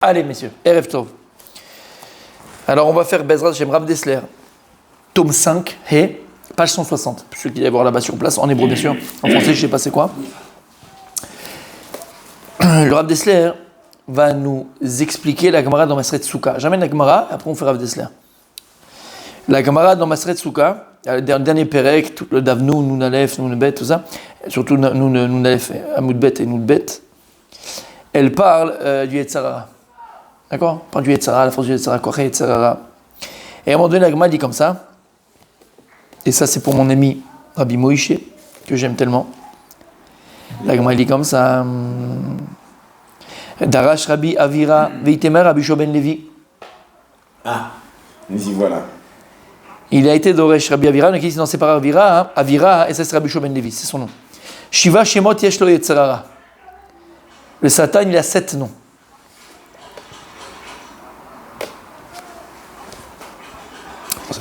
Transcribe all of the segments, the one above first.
Allez, messieurs, Erev Tov. Alors, on va faire Bezrat Hashem Rav Dessler, tome 5, page 160. Pour ceux qui allaient voir là-bas sur place, en hébreu, bien sûr. En français, je ne sais pas c'est quoi. Le Rav Dessler va nous expliquer la Gemara dans Maseret Souka. J'amène la Gemara, après on fait Rav Dessler. La Gemara dans Maseret Souka, le dernier Perek, tout le Davnou, Nounalef, Nounbet, tout ça, surtout Nounalef, Amoudbet et Nounbet, elle parle du Yetzarara. D'accord? Pas du Yetzara, la force du Yetzara, Koché Yetzarara. Et à un moment donné, la Gemara dit comme ça, et ça c'est pour mon ami Rabbi Moïse, que j'aime tellement. La Gemara dit comme ça, Darash Rabbi Avira, Veitemer Rabbi Shoben Levi. Ah, nous y voilà. Il a été Doresh Rabbi Avira, donc il s'est séparé Avira, hein, Avira, et ça c'est Rabbi Shoben Levi, c'est son nom. Shiva Shemot Yesh Lo Yetzarara. Le Satan, il a 7 noms.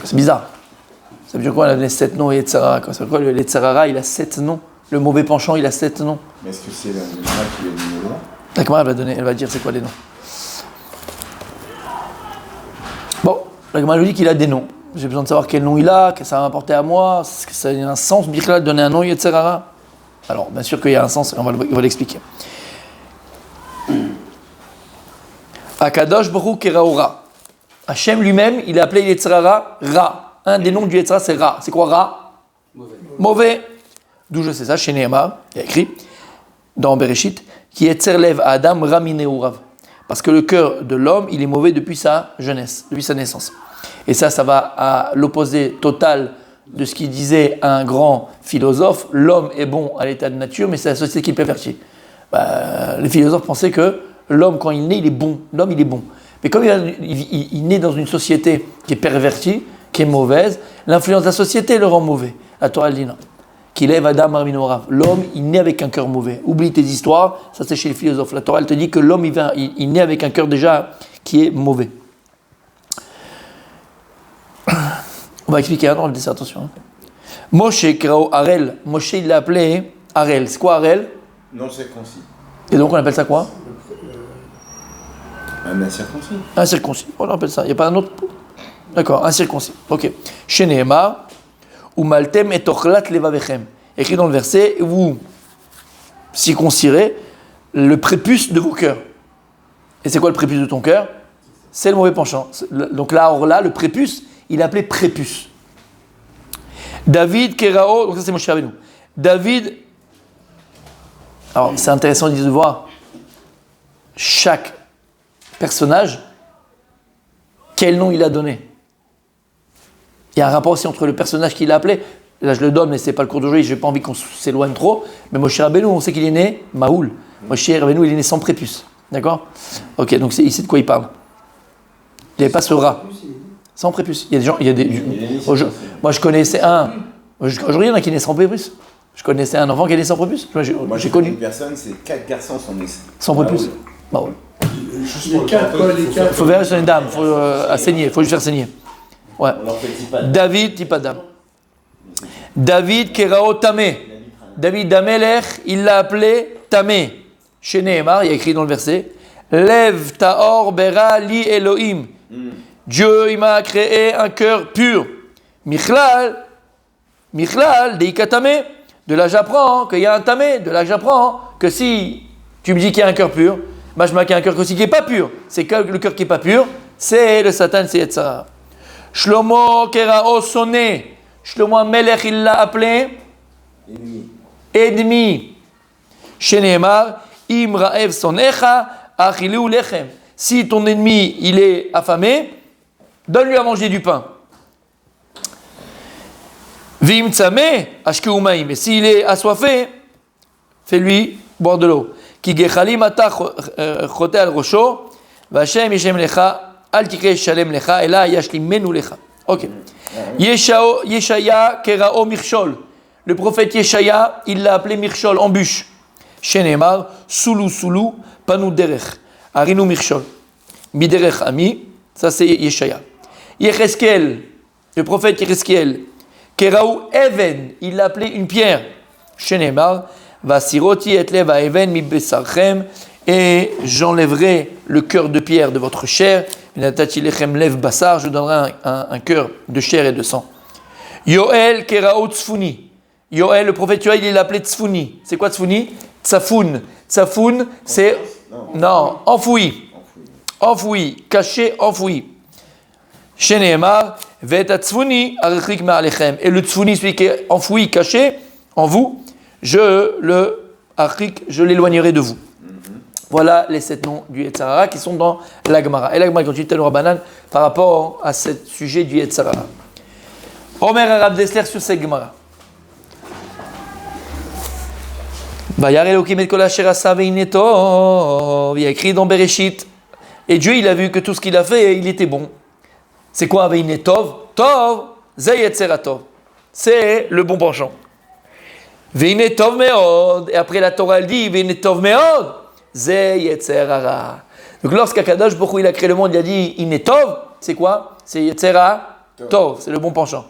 C'est bizarre. Ça veut dire quoi, les 7 noms et Yetzarara? Ça veut dire quoi, le Yetzarara, il a 7 noms. Le mauvais penchant, il a 7 noms. Mais est-ce que c'est le mal qui lui a donné le nom? La Gemara, elle va dire c'est quoi les noms. Bon, la Gemara lui dit qu'il a des noms. J'ai besoin de savoir quel nom il a, que ça va m'apporter à moi, est-ce que ça a un sens, Birkla, de donner un nom Yetzarara? Alors, bien sûr qu'il y a un sens, on va l'expliquer. Akadosh Baruch Keraora. Hachem lui-même, il a appelé Yetzarara Ra. Un des noms du Yetzara, c'est Ra. C'est quoi Ra? Mauvais. D'où je sais ça, chez Nehemar, il y a écrit, dans Bereshit, qui Yetzerlev Adam Ramineurav. Parce que le cœur de l'homme, il est mauvais depuis sa jeunesse, depuis sa naissance. Et ça va à l'opposé total de ce qu'il disait un grand philosophe. L'homme est bon à l'état de nature, mais c'est la société qui le pervertit. Les philosophes pensaient que l'homme, quand il naît, il est bon. L'homme, il est bon. Mais comme il naît dans une société qui est pervertie, qui est mauvaise, l'influence de la société le rend mauvais. La Torah dit non. Qu'il lève Adam Arminorav. L'homme, il naît avec un cœur mauvais. Oublie tes histoires, ça c'est chez les philosophes. La Torah, elle te dit que l'homme, il naît avec un cœur déjà qui est mauvais. On va expliquer dans le dessin, attention. Moshe Krao Harel. Moshe, il l'a appelé Harel. C'est quoi Harel? Non circoncis. Et donc on appelle ça quoi? Un incirconcis. Un circoncis. On appelle ça. Il n'y a pas un autre? D'accord, un circoncis. Ok. Chez Nehemar, Umaltem et Tochlat Levavechem. Écrit dans le verset, vous circoncirez le prépuce de vos cœurs. Et c'est quoi le prépuce de ton cœur? C'est le mauvais penchant. Donc là, le prépuce, il est appelé prépuce. David Kerao, donc ça c'est Moshe Rabbeinu. David, alors c'est intéressant de voir chaque personnage, quel nom il a donné. Il y a un rapport aussi entre le personnage qu'il a appelé, là je le donne mais c'est pas le cours d'aujourd'hui, j'ai pas envie qu'on s'éloigne trop, mais Moshe Rabbeinu, on sait qu'il est né Maoul. Moshe Rabbeinu, il est né sans prépuce. D'accord? Ok, donc c'est ici de quoi il parle. Il n'y avait pas ce rat. Sans prépuce. Il y a des gens, moi je connaissais un, aujourd'hui il y en a qui est né sans prépuce. Je connaissais un enfant qui est né sans prépuce. Moi j'ai connu une personne, c'est 4 garçons sont nés sans prépuce. Maoul. Les 4. Il faut vérifier sur une dame, il faut saigner, il faut lui faire saigner. Ouais. David, Tipadam. David Kerao Tamé. David Damelech, il l'a appelé Tamé. Chez Nehemar, il y a écrit dans le verset, Lev Taor Bera Li Elohim. Dieu, il m'a créé un cœur pur. Michlal, Deika Tamé. De là j'apprends qu'il y a un Tamé. De là j'apprends que si tu me dis qu'il y a un cœur pur, je me dis qu'il y a un cœur aussi qui n'est pas pur. C'est que le cœur qui n'est pas pur, c'est le Satan, c'est Yetzara. Shlomo Kerao Soné. Shlomo Melech, il l'a appelé ennemi. Chez Nehemar, Im Raev Sonecha, Achilou Lechem. Si ton ennemi, il est affamé, donne-lui à manger du pain. Vim Tzameh, Ashkeu Maim. Et s'il est assoiffé, fais-lui boire de l'eau. Ki gechalim ata chote al rosho, v'Hashem yishem lecha. Al tikre shalem lecha, et là yashlimenu lecha. Ok. Yeshaya kerao mirchol. Le prophète Yeshaya, il l'a appelé mirchol, embûche. Chez Nehemar, sulu, panu derech. Arinu mirchol. Miderech ami, ça c'est Yeshaya. Yecheskel, le prophète Yecheskel, kerao even, il l'a appelé une pierre. Chez Nehemar, vasiroti etle va even mi besarchem, et j'enlèverai le cœur de pierre de votre chair. Je donnerai un cœur de chair et de sang. Yoel Kerao Tzfuni. Yoel, le prophète Yoel, il l'appelait Tzfuni. C'est quoi Tzfuni? Tsafoun. Tsafoun, c'est. Non, enfoui. Enfoui, caché, enfoui. Sheneemar, Vet Tzfuni, Arichik Ma'alechem. Et le Tzfuni, celui qui est enfoui, caché en vous, je l'éloignerai de vous. Voilà les 7 noms du Yetzer Hara qui sont dans la Gemara. Et la Gemara continue Tanoura Banan par rapport à ce sujet du Yetzer Hara. Omer Rav Dessler sur cette Gemara. Il y a écrit dans Bereshit. Et Dieu, il a vu que tout ce qu'il a fait, il était bon. C'est quoi Aveine Tov? Tov, Ze Yetzer Tov. C'est le bon penchant. Veine Tov Meod. Et après la Torah, elle dit Veine Tov Meod. Ze Yetzer Hara. Donc lorsqu'Akadosh Baruch Hu il a créé le monde, il a dit Ine Tov, c'est quoi? C'est Yetzer Hara Tov, c'est le bon penchant.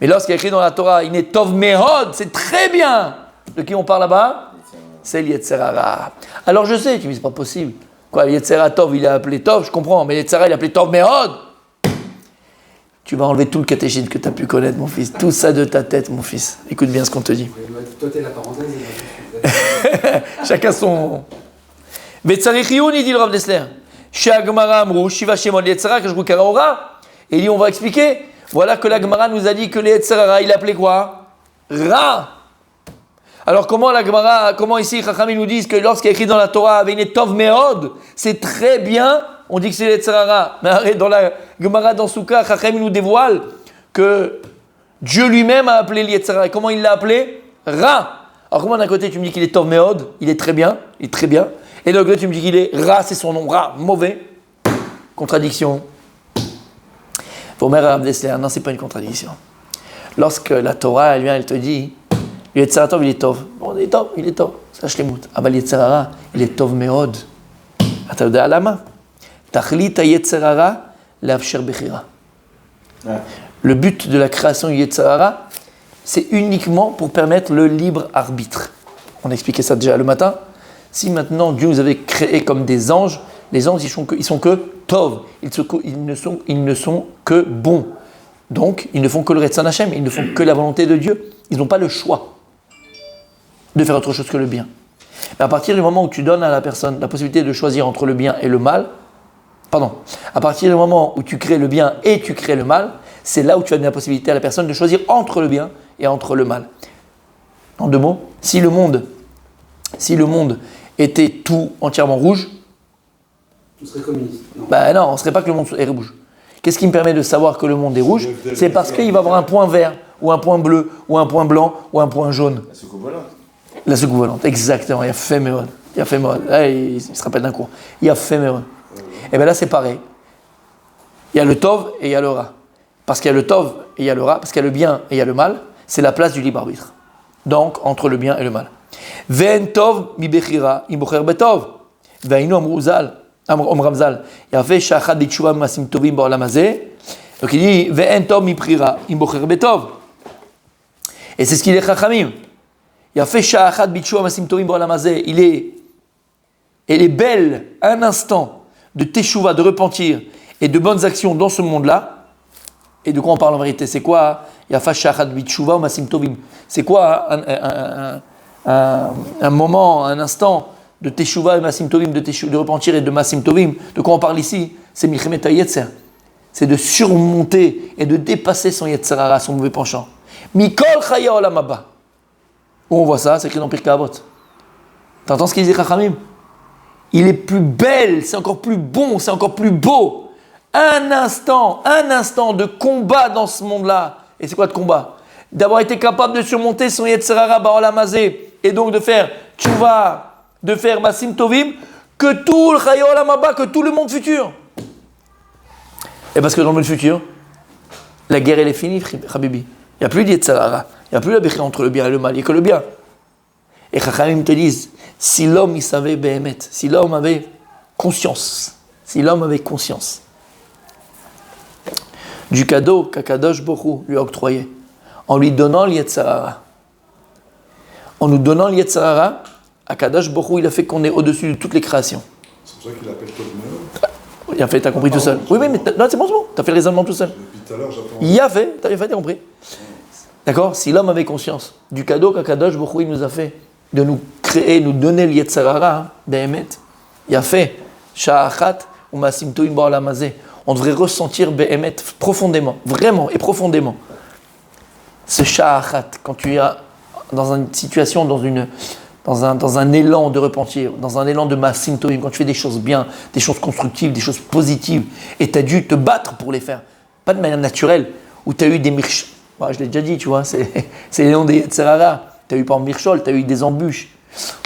Mais lorsqu'il y a écrit dans la Torah Ine Tov Meod, c'est très bien. De qui on parle là-bas? C'est Yetzer Hara. Alors je sais, tu me dis c'est pas possible. Quoi, Yetzer Hara Tov, il a appelé Tov, je comprends, mais Yetzer Hara, il a appelé Tov Meod. Tu vas enlever tout le catéchisme que tu as pu connaître, mon fils. Tout ça de ta tête, mon fils. Écoute bien ce qu'on te dit. Toi, t'es la parenthèse. Chacun son. Vetzarichioun, il dit le Rav Dessler. Chez Agmara Amrou, Shiva Shemon Yetzer Hara, Kajrou Karaora. Et il dit, on va expliquer. Voilà que l'Agmara nous a dit que le Yetzer Hara, il appelait quoi? Ra. Alors comment ici, Chachamim nous disent que lorsqu'il y a écrit dans la Torah, Veine Tov Meod, c'est très bien, on dit que c'est le Yetzer Hara. Mais arrête, dans la Gemara, dans Souka, Chachamim nous dévoile que Dieu lui-même a appelé le Yetzer Hara. Comment il l'a appelé? Ra. Alors comment d'un côté tu me dis qu'il est Tov Meod, il est très bien, et de l'autre côté tu me dis qu'il est Ra, c'est son nom, Ra, mauvais. Contradiction. Omer Rav Dessler, non, c'est pas une contradiction. Lorsque la Torah, elle vient, elle te dit, le Yetzer Hara Tov, il est Tov. Bon, il est Tov, sache les moutes. Ah bah le Yetzer Hara, il est Tov Meod. אתה יודע למה? תכלית היצר הרע לאפשר בחירה. Le but de la création du Yetzer Hara, c'est uniquement pour permettre le libre arbitre. On a expliqué ça déjà le matin. Si maintenant Dieu nous avait créés comme des anges, les anges ils sont que Tov, ils ne sont que bons. Donc ils ne font que le Retzon Hashem, ils ne font que la volonté de Dieu. Ils n'ont pas le choix de faire autre chose que le bien. Mais à partir du moment où tu donnes à la personne la possibilité de choisir entre le bien et le mal, à partir du moment où tu crées le bien et tu crées le mal, c'est là où tu as donné la possibilité à la personne de choisir entre le bien et entre le mal. En 2 mots, si le monde était tout entièrement rouge, tout serait communiste. Non. Ben non, on ne serait pas que le monde est rouge. Qu'est-ce qui me permet de savoir que le monde est rouge? C'est parce qu'il va avoir un point vert, ou un point bleu, ou un point blanc, ou un point jaune. La soucoupe volante. La soucoupe volante, exactement. Il y a fait Méron. Là, il se rappelle d'un cours. Il y a fait Méron. Et bien là, c'est pareil. Il y a le Tov et il y a le Ra. Parce qu'il y a le Tov et il y a le Ra, parce qu'il y a le bien et il y a le mal, c'est la place du libre arbitre. Donc, entre le bien et le mal. Ve'en Tov mi bechira im bocher betov. Ve'ainu Ramzal. Il a fait shachad b'tshuva masim tovim ba'olam hazeh. Donc il dit ve'en Tov mi bechira im bocher betov. Et c'est ce qu'il est Chachamim. Il a fait shachad b'tshuva masim tovim ba'olam hazeh. Elle est belle un instant de teshuva, de repentir et de bonnes actions dans ce monde-là. Et de quoi on parle en vérité? C'est quoi? Il y a fait shachad b'tshuva masim tovim. C'est quoi un moment, un instant de teshuva et masim tovim, de repentir et de masim tovim? De quoi on parle ici? C'est milchemet hayetzer. C'est de surmonter et de dépasser son yetzer hara, son mauvais penchant. Mikol chaya olam haba. Où on voit ça? C'est écrit dans Pirkei Avot. T'entends ce qu'il dit Chachamim? Il est plus belle, c'est encore plus bon, c'est encore plus beau. Un instant de combat dans ce monde-là. Et c'est quoi de combat? D'avoir été capable de surmonter son yetzer hara ba'olam hazeh et donc de faire tchouva, de faire masim tovim, que tout le chaya olam haba, que tout le monde futur. Et parce que dans le monde futur, la guerre elle est finie, Habibi. Il n'y a plus de yetzer hara, il n'y a plus la bechira entre le bien et le mal, il n'y a que le bien. Et Chachamim te disent, si l'homme il savait Béhémet, si l'homme avait conscience du cadeau qu'Akadosh Baruch Hu lui a octroyé, en lui donnant le yetzer hara, en nous donnant le yetzer hara, Akadosh Baruch Hu, il a fait qu'on est au-dessus de toutes les créations. C'est pour ça qu'il appelle Tov Meod. Il a fait, t'as compris tout seul. Oui, mais non, c'est bon, t'as fait le raisonnement tout seul. Depuis tout à l'heure, j'attends. Il a fait, t'as compris. D'accord? Si l'homme avait conscience du cadeau qu'Akadosh Baruch Hu il nous a fait, de nous créer, nous donner le Yetzer Hara, Behemet, il a fait, Sha'achat, ou Masim Toim Ba'olam Hazeh. On devrait ressentir Behemet profondément, vraiment et profondément. Ce Sha'achat, quand tu es dans une situation, dans un élan de repentir, dans un élan de Masim Toim, quand tu fais des choses bien, des choses constructives, des choses positives, et tu as dû te battre pour les faire, pas de manière naturelle, où tu as eu des mirch. Je l'ai déjà dit, tu vois, c'est l'élan des Yetzer Hara. Tu as eu par Mirchol, tu as eu des embûches,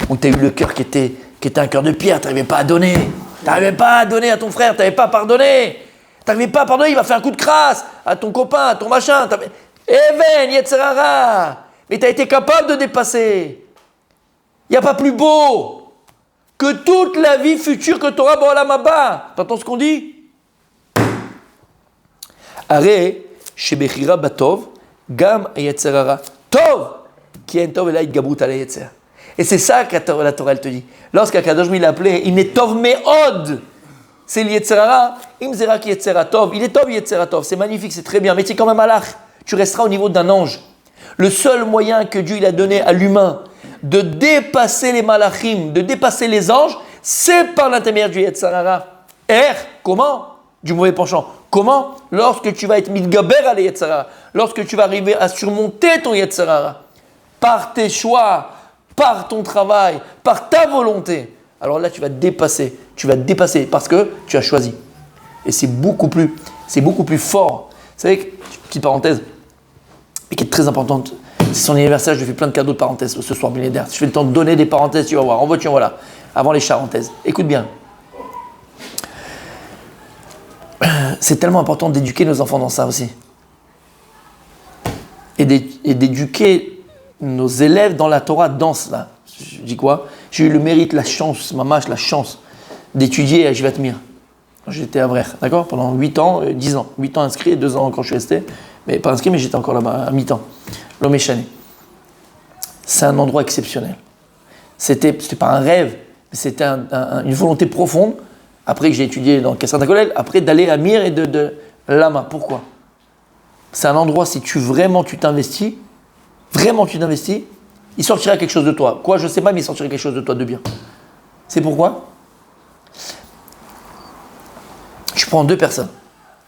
où tu as eu le cœur qui était un cœur de pierre, tu n'arrivais pas à donner. Tu n'arrivais pas à donner à ton frère, tu n'arrivais pas à pardonner. Tu n'arrivais pas à pardonner, il va faire un coup de crasse à ton copain, à ton machin. Even, Yetzer Hara. Mais tu as été capable de dépasser. Il n'y a pas plus beau que toute la vie future que tu auras dans l'Olam Haba. Tu entends ce qu'on dit? Aré, Shebechira Batov, Gam Yetzer Hara. Tov! Qui est Tov et là il gabout à la Yetzer. Et c'est ça que la Torah elle te dit. Lorsqu'Akadosh il l'appelait, il est Tov Meod. C'est le Yetzer Hara. Im Zera ki Yetzer Tov. Il est Tov Yetzer Tov. C'est magnifique, c'est très bien. Mais c'est quand même Malach. Tu resteras au niveau d'un ange. Le seul moyen que Dieu il a donné à l'humain de dépasser les malachim, de dépasser les anges, c'est par l'intermédiaire du Yetzer Hara. Comment? Du mauvais penchant. Comment? Lorsque tu vas être midgaber à la Yetzer Hara. Lorsque tu vas arriver à surmonter ton Yetzer Hara. Par tes choix, par ton travail, par ta volonté. Alors là, tu vas dépasser parce que tu as choisi. Et c'est beaucoup plus fort. Vous savez, petite parenthèse, mais qui est très importante. C'est son anniversaire, je lui fais plein de cadeaux de parenthèses ce soir millénaire. Je fais le temps de donner des parenthèses, tu vas voir. En voiture, voilà, avant les charentaises. Écoute bien. C'est tellement important d'éduquer nos enfants dans ça aussi. Et d'éduquer nos élèves dans la Torah dans cela. Je dis quoi? J'ai eu le mérite, la chance d'étudier à Jivatmir. Quand j'étais à Vrer, d'accord? Pendant 8 ans, 10 ans. 8 ans inscrit et 2 ans quand je suis resté. Mais pas inscrit, mais j'étais encore là-bas à mi-temps. L'Oméchané. C'est un endroit exceptionnel. C'était pas un rêve, mais c'était une volonté profonde. Après que j'ai étudié dans le Kasser d'Akolel, après d'aller à Mir et de Lama. Pourquoi? C'est un endroit, si tu t'investis, il sortira quelque chose de toi. Quoi, je ne sais pas, mais il sortira quelque chose de toi de bien. C'est pourquoi? Tu prends deux personnes.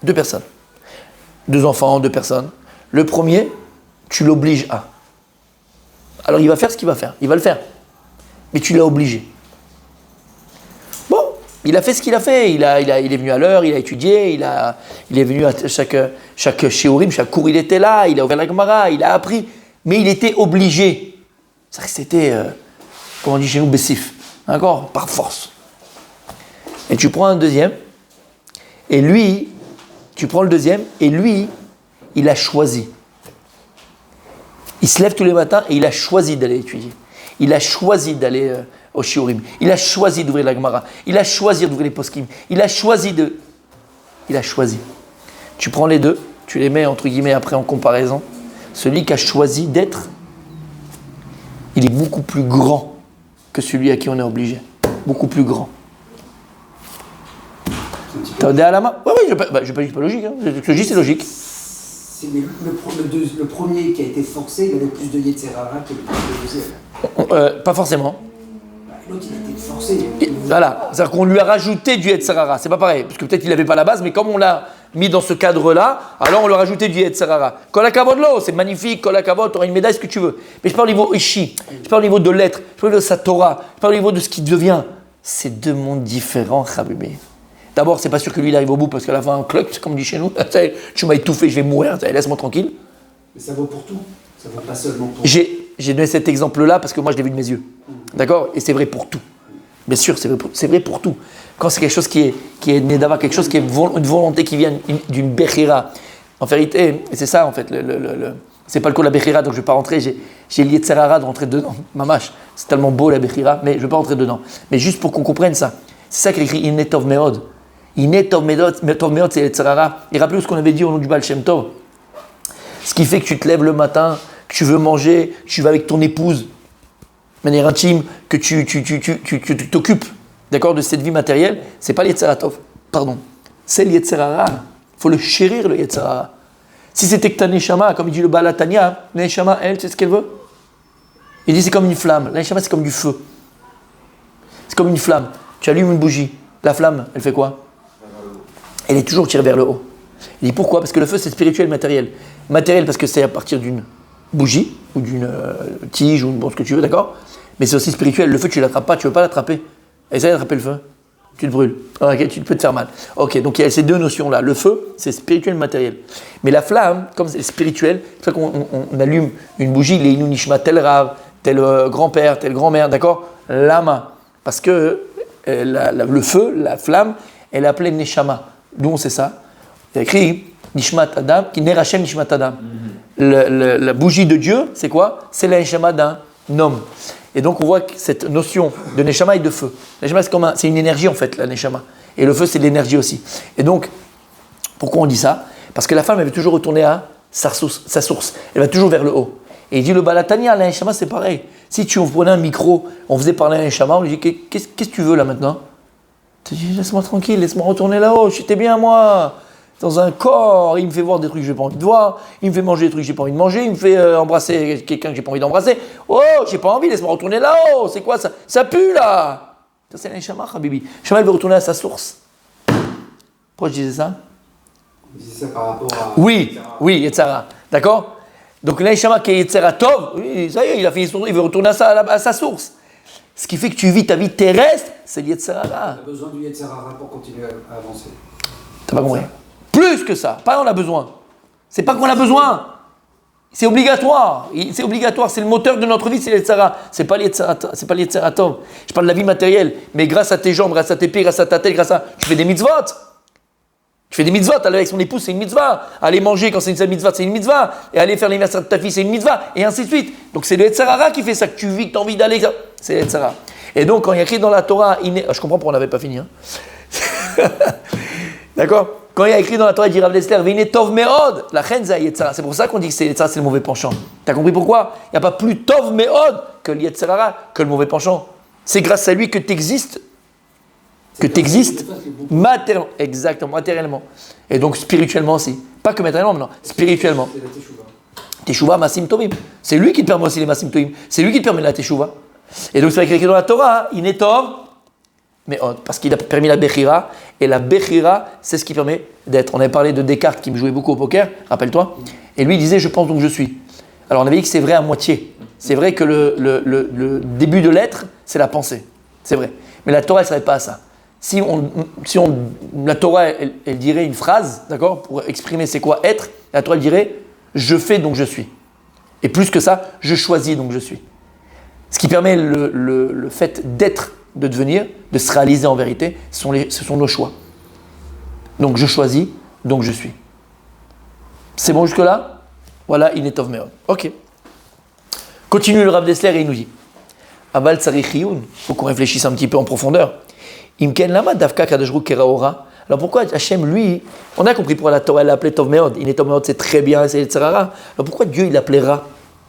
2 enfants, 2 personnes. Le premier, tu l'obliges à. Alors il va faire ce qu'il va faire. Il va le faire. Mais tu l'as obligé. Bon, il a fait ce qu'il a fait. Il est venu à l'heure, il a étudié, il est venu à chaque shiurim, chaque cours, il était là, il a ouvert la Gemara, il a appris. Mais il était obligé. C'était, comme on dit chez nous, bessif. D'accord? Par force. Et tu prends un deuxième, et lui, il a choisi. Il se lève tous les matins et il a choisi d'aller étudier. Il a choisi d'aller au shiurim. Il a choisi d'ouvrir la Gemara. Il a choisi d'ouvrir les poskim. Il a choisi. Tu prends les deux, tu les mets entre guillemets après en comparaison. Celui qui a choisi d'être, il est beaucoup plus grand que celui à qui on est obligé. Beaucoup plus grand. T'as des à la main? Oui, je ne vais pas dire que c'est pas logique. Hein. Ce que je dis, c'est logique. C'est le premier qui a été forcé, il avait plus de Yetzer Hara que le deuxième. Pas forcément. L'autre, il a été forcé. Voilà, c'est-à-dire qu'on lui a rajouté du Yetzer Hara. C'est pas pareil, parce que peut-être qu'il n'avait pas la base, mais comme on l'a mis dans ce cadre-là, alors on lui a rajouté du Yetzer Hara. Kol hakavod lo, c'est magnifique, kol hakavod, tu auras une médaille, ce que tu veux. Mais je parle au niveau Ishi, je parle au niveau de l'être, je parle au niveau de sa Torah, je parle au niveau de ce qui devient. C'est 2 mondes différents, Khabibé. D'abord, c'est pas sûr que lui il arrive au bout, parce qu'à la fin, cloc, comme on dit chez nous, tu m'as étouffé, je vais mourir, laisse-moi tranquille. Mais ça vaut pour tout, ça vaut pas seulement pour. J'ai donné cet exemple-là parce que moi je l'ai vu de mes yeux. D'accord? Et c'est vrai pour tout. Bien sûr, c'est vrai pour tout. Quand c'est quelque chose qui est né d'avoir quelque chose qui est une volonté qui vient d'une Bechira. En vérité, et c'est ça en fait, c'est pas le cas de la Bechira, donc je ne vais pas rentrer. J'ai le Yetzer Hara de rentrer dedans. Mamash, c'est tellement beau la Bechira, mais je ne vais pas rentrer dedans. Mais juste pour qu'on comprenne ça. C'est ça qu'il écrit Inetov Meod. Inetov Meod, c'est Yetzer Hara. Et rappelez-vous ce qu'on avait dit au nom du Baal Shem Tov. Ce qui fait que tu te lèves le matin, que tu veux manger, tu vas avec ton épouse manière intime, que tu t'occupes, d'accord, de cette vie matérielle, c'est pas l'Yetzeratov, pardon, c'est l'Yetzerara. Il faut le chérir, le Yetzerara. Si c'était que ta Neshama, comme il dit le Baal HaTanya, la Neshama, elle, tu sais ce qu'elle veut? Il dit c'est comme une flamme. La Neshama, c'est comme du feu. C'est comme une flamme. Tu allumes une bougie. La flamme, elle fait quoi? Elle est toujours tirée vers le haut. Il dit pourquoi? Parce que le feu, c'est spirituel, matériel. Matériel, parce que c'est à partir d'une bougie, ou d'une tige, ou bon, ce que tu veux, d'accord? Mais c'est aussi spirituel. Le feu, tu ne l'attrapes pas, tu ne veux pas l'attraper. Essaye d'attraper le feu. Tu te brûles. Okay, tu peux te faire mal. Ok, donc il y a ces deux notions-là. Le feu, c'est spirituel, matériel. Mais la flamme, comme c'est spirituel, c'est pour ça qu'on allume une bougie, les Inu Nishma, tel Rav, tel grand-père, telle grand-mère, d'accord? Lama. Parce que le feu, la flamme, elle est appelée Neshama. D'où on sait ça? Il y a écrit Nishmat Adam, qui n'est Rachem Nishmat Adam. La bougie de Dieu, c'est quoi? C'est la Neshama d'un homme. Et donc on voit que cette notion de Neshama et de feu. La Neshama, c'est une énergie en fait, la Neshama. Et le feu, c'est de l'énergie aussi. Et donc, pourquoi on dit ça? Parce que la femme, elle veut toujours retourner à sa source. Elle va toujours vers le haut. Et il dit le Baal HaTanya, la Neshama, c'est pareil. Si tu prenais un micro, on faisait parler à la Neshama, on lui dit qu'est-ce que tu veux là maintenant? Tu dis laisse-moi tranquille, laisse-moi retourner là-haut, j'étais bien moi. Dans un corps, il me fait voir des trucs que j'ai pas envie de voir, il me fait manger des trucs que j'ai pas envie de manger, il me fait embrasser quelqu'un que j'ai pas envie d'embrasser. Oh, j'ai pas envie, laisse-moi retourner là-haut, c'est quoi ça? Ça pue là! Ça c'est la Neshama, Habibi. Neshama, elle veut retourner à sa source. Pourquoi je disais ça? Vous disiez ça par rapport à... Oui, Yetzara. D'accord? Donc la Neshama qui est Yetzara Tov, oui, ça y est, il a fini son tour, il veut retourner à sa source. Ce qui fait que tu vis ta vie terrestre, c'est l'Yetzara. On a besoin du Yetzirah pour continuer à avancer. T'as pas compris? Plus que ça, pas on a besoin. C'est pas qu'on a besoin. C'est obligatoire. C'est obligatoire. C'est le moteur de notre vie, c'est l'Yetzara. C'est pas l'Yetzara Tov. Je parle de la vie matérielle. Mais grâce à tes jambes, grâce à tes pieds, grâce à ta tête, tu fais des mitzvot. Tu fais des mitzvot. Aller avec son épouse, c'est une mitzvah. Aller manger quand c'est une mitzvah, c'est une mitzvah. Et aller faire l'anniversaire de ta fille, c'est une mitzvah. Et ainsi de suite. Donc c'est le Yetzara qui fait ça, que tu vis, que tu as envie d'aller. C'est le Yetzara. Et donc quand il y a écrit dans la Torah, je comprends pourquoi on n'avait pas fini. Hein. D'accord? Quand il y a écrit dans la Torah, il dit Rav Dessler, Vine Tov Meod, la Chenza Yetzara. C'est pour ça qu'on dit que c'est Yetzara, c'est le mauvais penchant. Tu as compris pourquoi? Il n'y a pas plus Tov Meod que le Yetzara, que le mauvais penchant. C'est grâce à lui que tu existes. Matériellement. Exactement, matériellement. Et donc spirituellement aussi. Pas que matériellement, mais non, spirituellement. C'est la Teshuvah. Teshuvah, Masim Tovim. C'est lui qui te permet aussi les Masim Tovim. C'est lui qui te permet la Teshuvah. Et donc c'est écrit dans la Torah, il est Tov Meod, parce qu'il a permis la Bechira. Et la Bechira, c'est ce qui permet d'être. On avait parlé de Descartes qui me jouait beaucoup au poker, rappelle-toi. Et lui il disait je pense donc je suis. Alors on avait dit que c'est vrai à moitié. C'est vrai que le début de l'être, c'est la pensée. C'est vrai. Mais la Torah, elle ne s'arrête pas à ça. La Torah, elle dirait une phrase, d'accord, pour exprimer c'est quoi être, la Torah, elle dirait je fais donc je suis. Et plus que ça, je choisis donc je suis. Ce qui permet le fait d'être, de devenir, de se réaliser en vérité, ce sont nos choix. Donc je choisis, donc je suis. C'est bon jusque-là? Voilà, Inetov Meod. Ok. Continue le Rav Dessler et il nous dit Abal Tsarichiyun, il faut qu'on réfléchisse un petit peu en profondeur. Imken Lama Davka Kadajru Keraora. Alors pourquoi Hachem, lui, on a compris pourquoi la Torah l'a appelé Tov Meod. Inetov Meod, c'est très bien, c'est Yetzirah. Alors pourquoi Dieu il l'appelait Ra?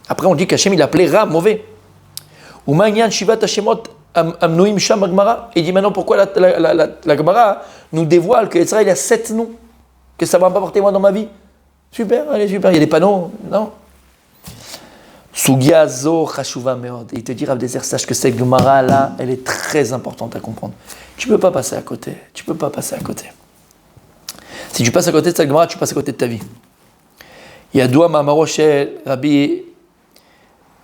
Après on dit qu'Hachem il appelait Ra, mauvais. Umayan Shivat Hashemot Amnoim Sham Agmara. Il dit maintenant pourquoi la Gemara nous dévoile que Yetzirah il a 7 noms, que ça ne va pas porter moi dans ma vie. Super, allez, super, il y a des panneaux, non? Sugia zo chashuva meod. Il te dit, Rav Dessler, sache que cette Gemara là, elle est très importante à comprendre. Tu ne peux pas passer à côté. Si tu passes à côté de cette Gemara, tu passes à côté de ta vie. Yadoua Ma'amaro shel Rabbi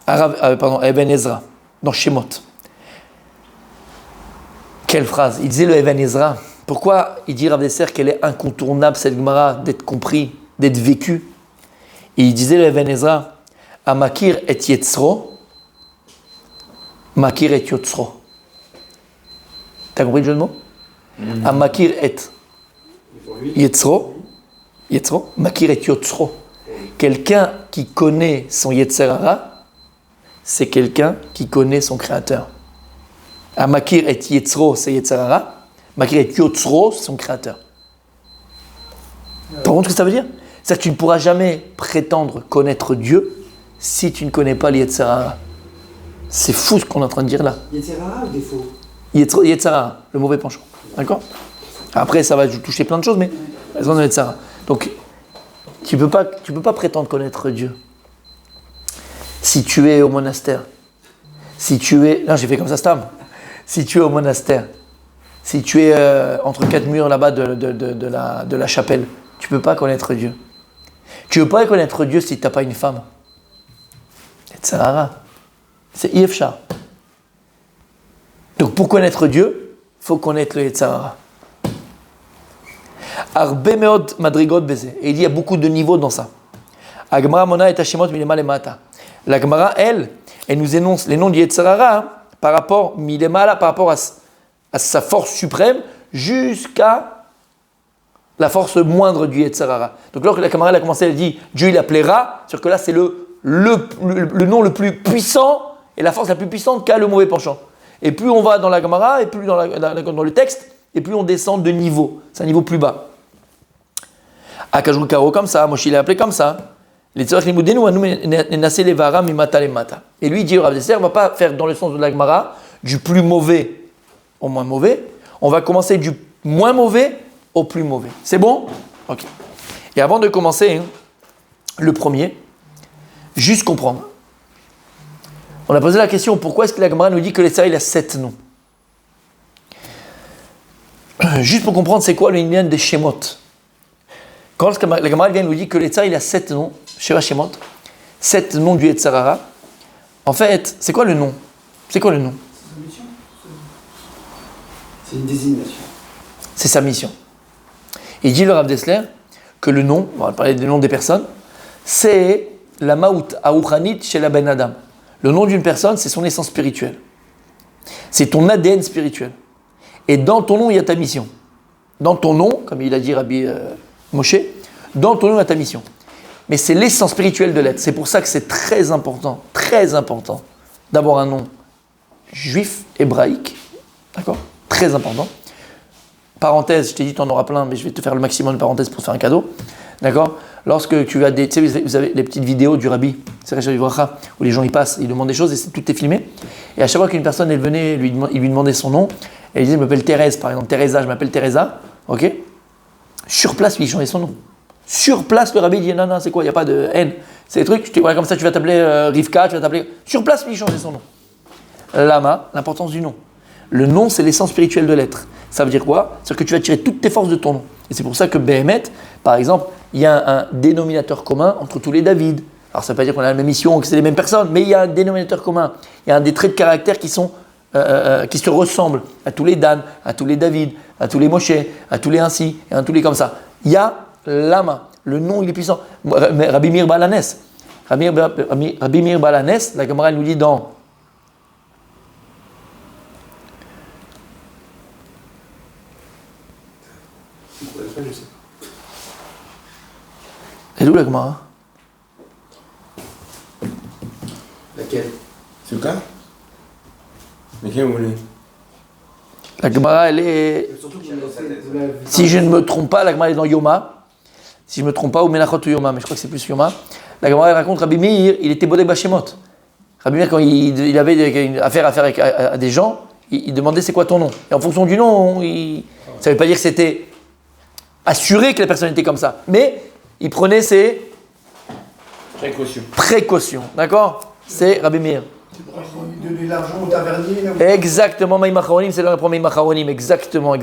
Eben Ezra, dans Shemot. Quelle phrase! Il disait le Eben Ezra. Pourquoi il dit Rav Dessler qu'elle est incontournable, cette Gemara, d'être compris, d'être vécue? Et il disait le Eben Ezra, Amakir et Yetzro, Makir et Yotzro. T'as compris le jeu de mots? Amakir et Yetzro, Makir et Yotzro. Quelqu'un qui connaît son Yetzerara, c'est quelqu'un qui connaît son créateur. Amakir et Yetzro, c'est Yetzerara. Makir et Yotzro, c'est son créateur. Tu comprends ce que ça veut dire? C'est-à-dire que tu ne pourras jamais prétendre connaître Dieu si tu ne connais pas l'Yetzerara. C'est fou ce qu'on est en train de dire là. Yetzirara ou défaut? Yetzara, le mauvais penchant. D'accord? Après, ça va toucher plein de choses, mais raison de Yetzara. Donc, tu peux pas prétendre connaître Dieu. Si tu es au monastère, non, j'ai fait comme ça, Stam. Si tu es au monastère, si tu es entre quatre murs là-bas de la chapelle, tu peux pas connaître Dieu. Tu peux pas connaître Dieu si tu n'as pas une femme. Yetzara. C'est Yefshar. Donc pour connaître Dieu, il faut connaître le Yetzara. Arbe meod madrigot beze. Et il dit il y a beaucoup de niveaux dans ça. Agmara mona et hashemot milema lemata. La Gemara, elle nous énonce les noms du Yetzara par rapport à sa force suprême jusqu'à la force moindre du Yetzara. Donc lorsque la Gemara a commencé, elle dit Dieu il appellera, c'est-à-dire que là c'est le nom le plus puissant et la force la plus puissante qu'a le mauvais penchant. Et plus on va dans la Gemara, et plus dans le texte, et plus on descend de niveau. C'est un niveau plus bas. Akajou Karo comme ça, Moshe il est appelé comme ça. Et lui il dit, Rav Dessler, on ne va pas faire dans le sens de la Gemara, du plus mauvais au moins mauvais. On va commencer du moins mauvais au plus mauvais. C'est bon? Ok. Et avant de commencer, le premier, juste comprendre. On a posé la question, pourquoi est-ce que la Gemara nous dit que l'Yetzara il a 7 noms? Juste pour comprendre, c'est quoi le Inyan des Shemot? Quand la Gemara vient nous dit que l'Yetzara il a 7 noms, Sheva Shemot, 7 noms du Yetzara, en fait, c'est quoi le nom? C'est quoi le nom? C'est une désignation. C'est sa mission. Il dit le Rav Dessler que le nom, on va parler des noms des personnes, c'est la Maout Aouchanit chez la Ben Adam. Le nom d'une personne, c'est son essence spirituelle. C'est ton ADN spirituel. Et dans ton nom, il y a ta mission. Dans ton nom, comme il a dit Rabbi Moshe, dans ton nom, il y a ta mission. Mais c'est l'essence spirituelle de l'être. C'est pour ça que c'est très important d'avoir un nom juif, hébraïque. D'accord? Très important. Parenthèse, je t'ai dit, tu en auras plein, mais je vais te faire le maximum de parenthèses pour te faire un cadeau. D'accord? Lorsque tu as des. Tu sais, vous avez les petites vidéos du Rabbi, c'est Vracha, où les gens y passent, ils demandent des choses et tout est filmé. Et à chaque fois qu'une personne elle venait, il lui demandait son nom, elle disait, je m'appelle Thérèse, par exemple, Teresa, je m'appelle Teresa, ok? Sur place, lui, il changeait son nom. Sur place, le Rabbi dit, non, c'est quoi, il n'y a pas de haine. C'est des trucs, voilà, comme ça, tu vas t'appeler Rivka, tu vas t'appeler. Sur place, lui, il changeait son nom. Lama, l'importance du nom. Le nom, c'est l'essence spirituelle de l'être. Ça veut dire quoi? C'est-à-dire que tu vas tirer toutes tes forces de ton nom. Et c'est pour ça que Behemet, par exemple, il y a un dénominateur commun entre tous les David. Alors ça ne veut pas dire qu'on a la même mission, que c'est les mêmes personnes, mais il y a un dénominateur commun. Il y a des traits de caractère qui se ressemblent à tous les Dan, à tous les David, à tous les Moshe, à tous les ainsi, et à tous les comme ça. Il y a Lama. Le nom, il est puissant. Rabbi Meir Balanes. Rabbi Meir Balanes, la Gemara nous dit dans... Elle est où la Gemara? Laquelle? C'est quoi? Mais quel vous voulez? La Gemara, elle est... Surtout que vous l'avez- Si je ne me trompe pas, la Gemara est dans Yoma. Si je ne me trompe pas, ou Menachot ou Yoma, mais je crois que c'est plus Yoma. La Gemara raconte Rabbi Meir, il était Bodek Bashemot. Rabbi Meir, quand il avait une affaire avec à des gens, il demandait c'est quoi ton nom. Et en fonction du nom, ça ne veut pas dire que c'était assuré que la personne était comme ça. Mais il prenait ses précautions. D'accord? C'est Rabbi Meir. Il donnait l'argent au tavernier. Là. Exactement, Maïm Acharonim, c'est là le premier Acharonim. Exactement.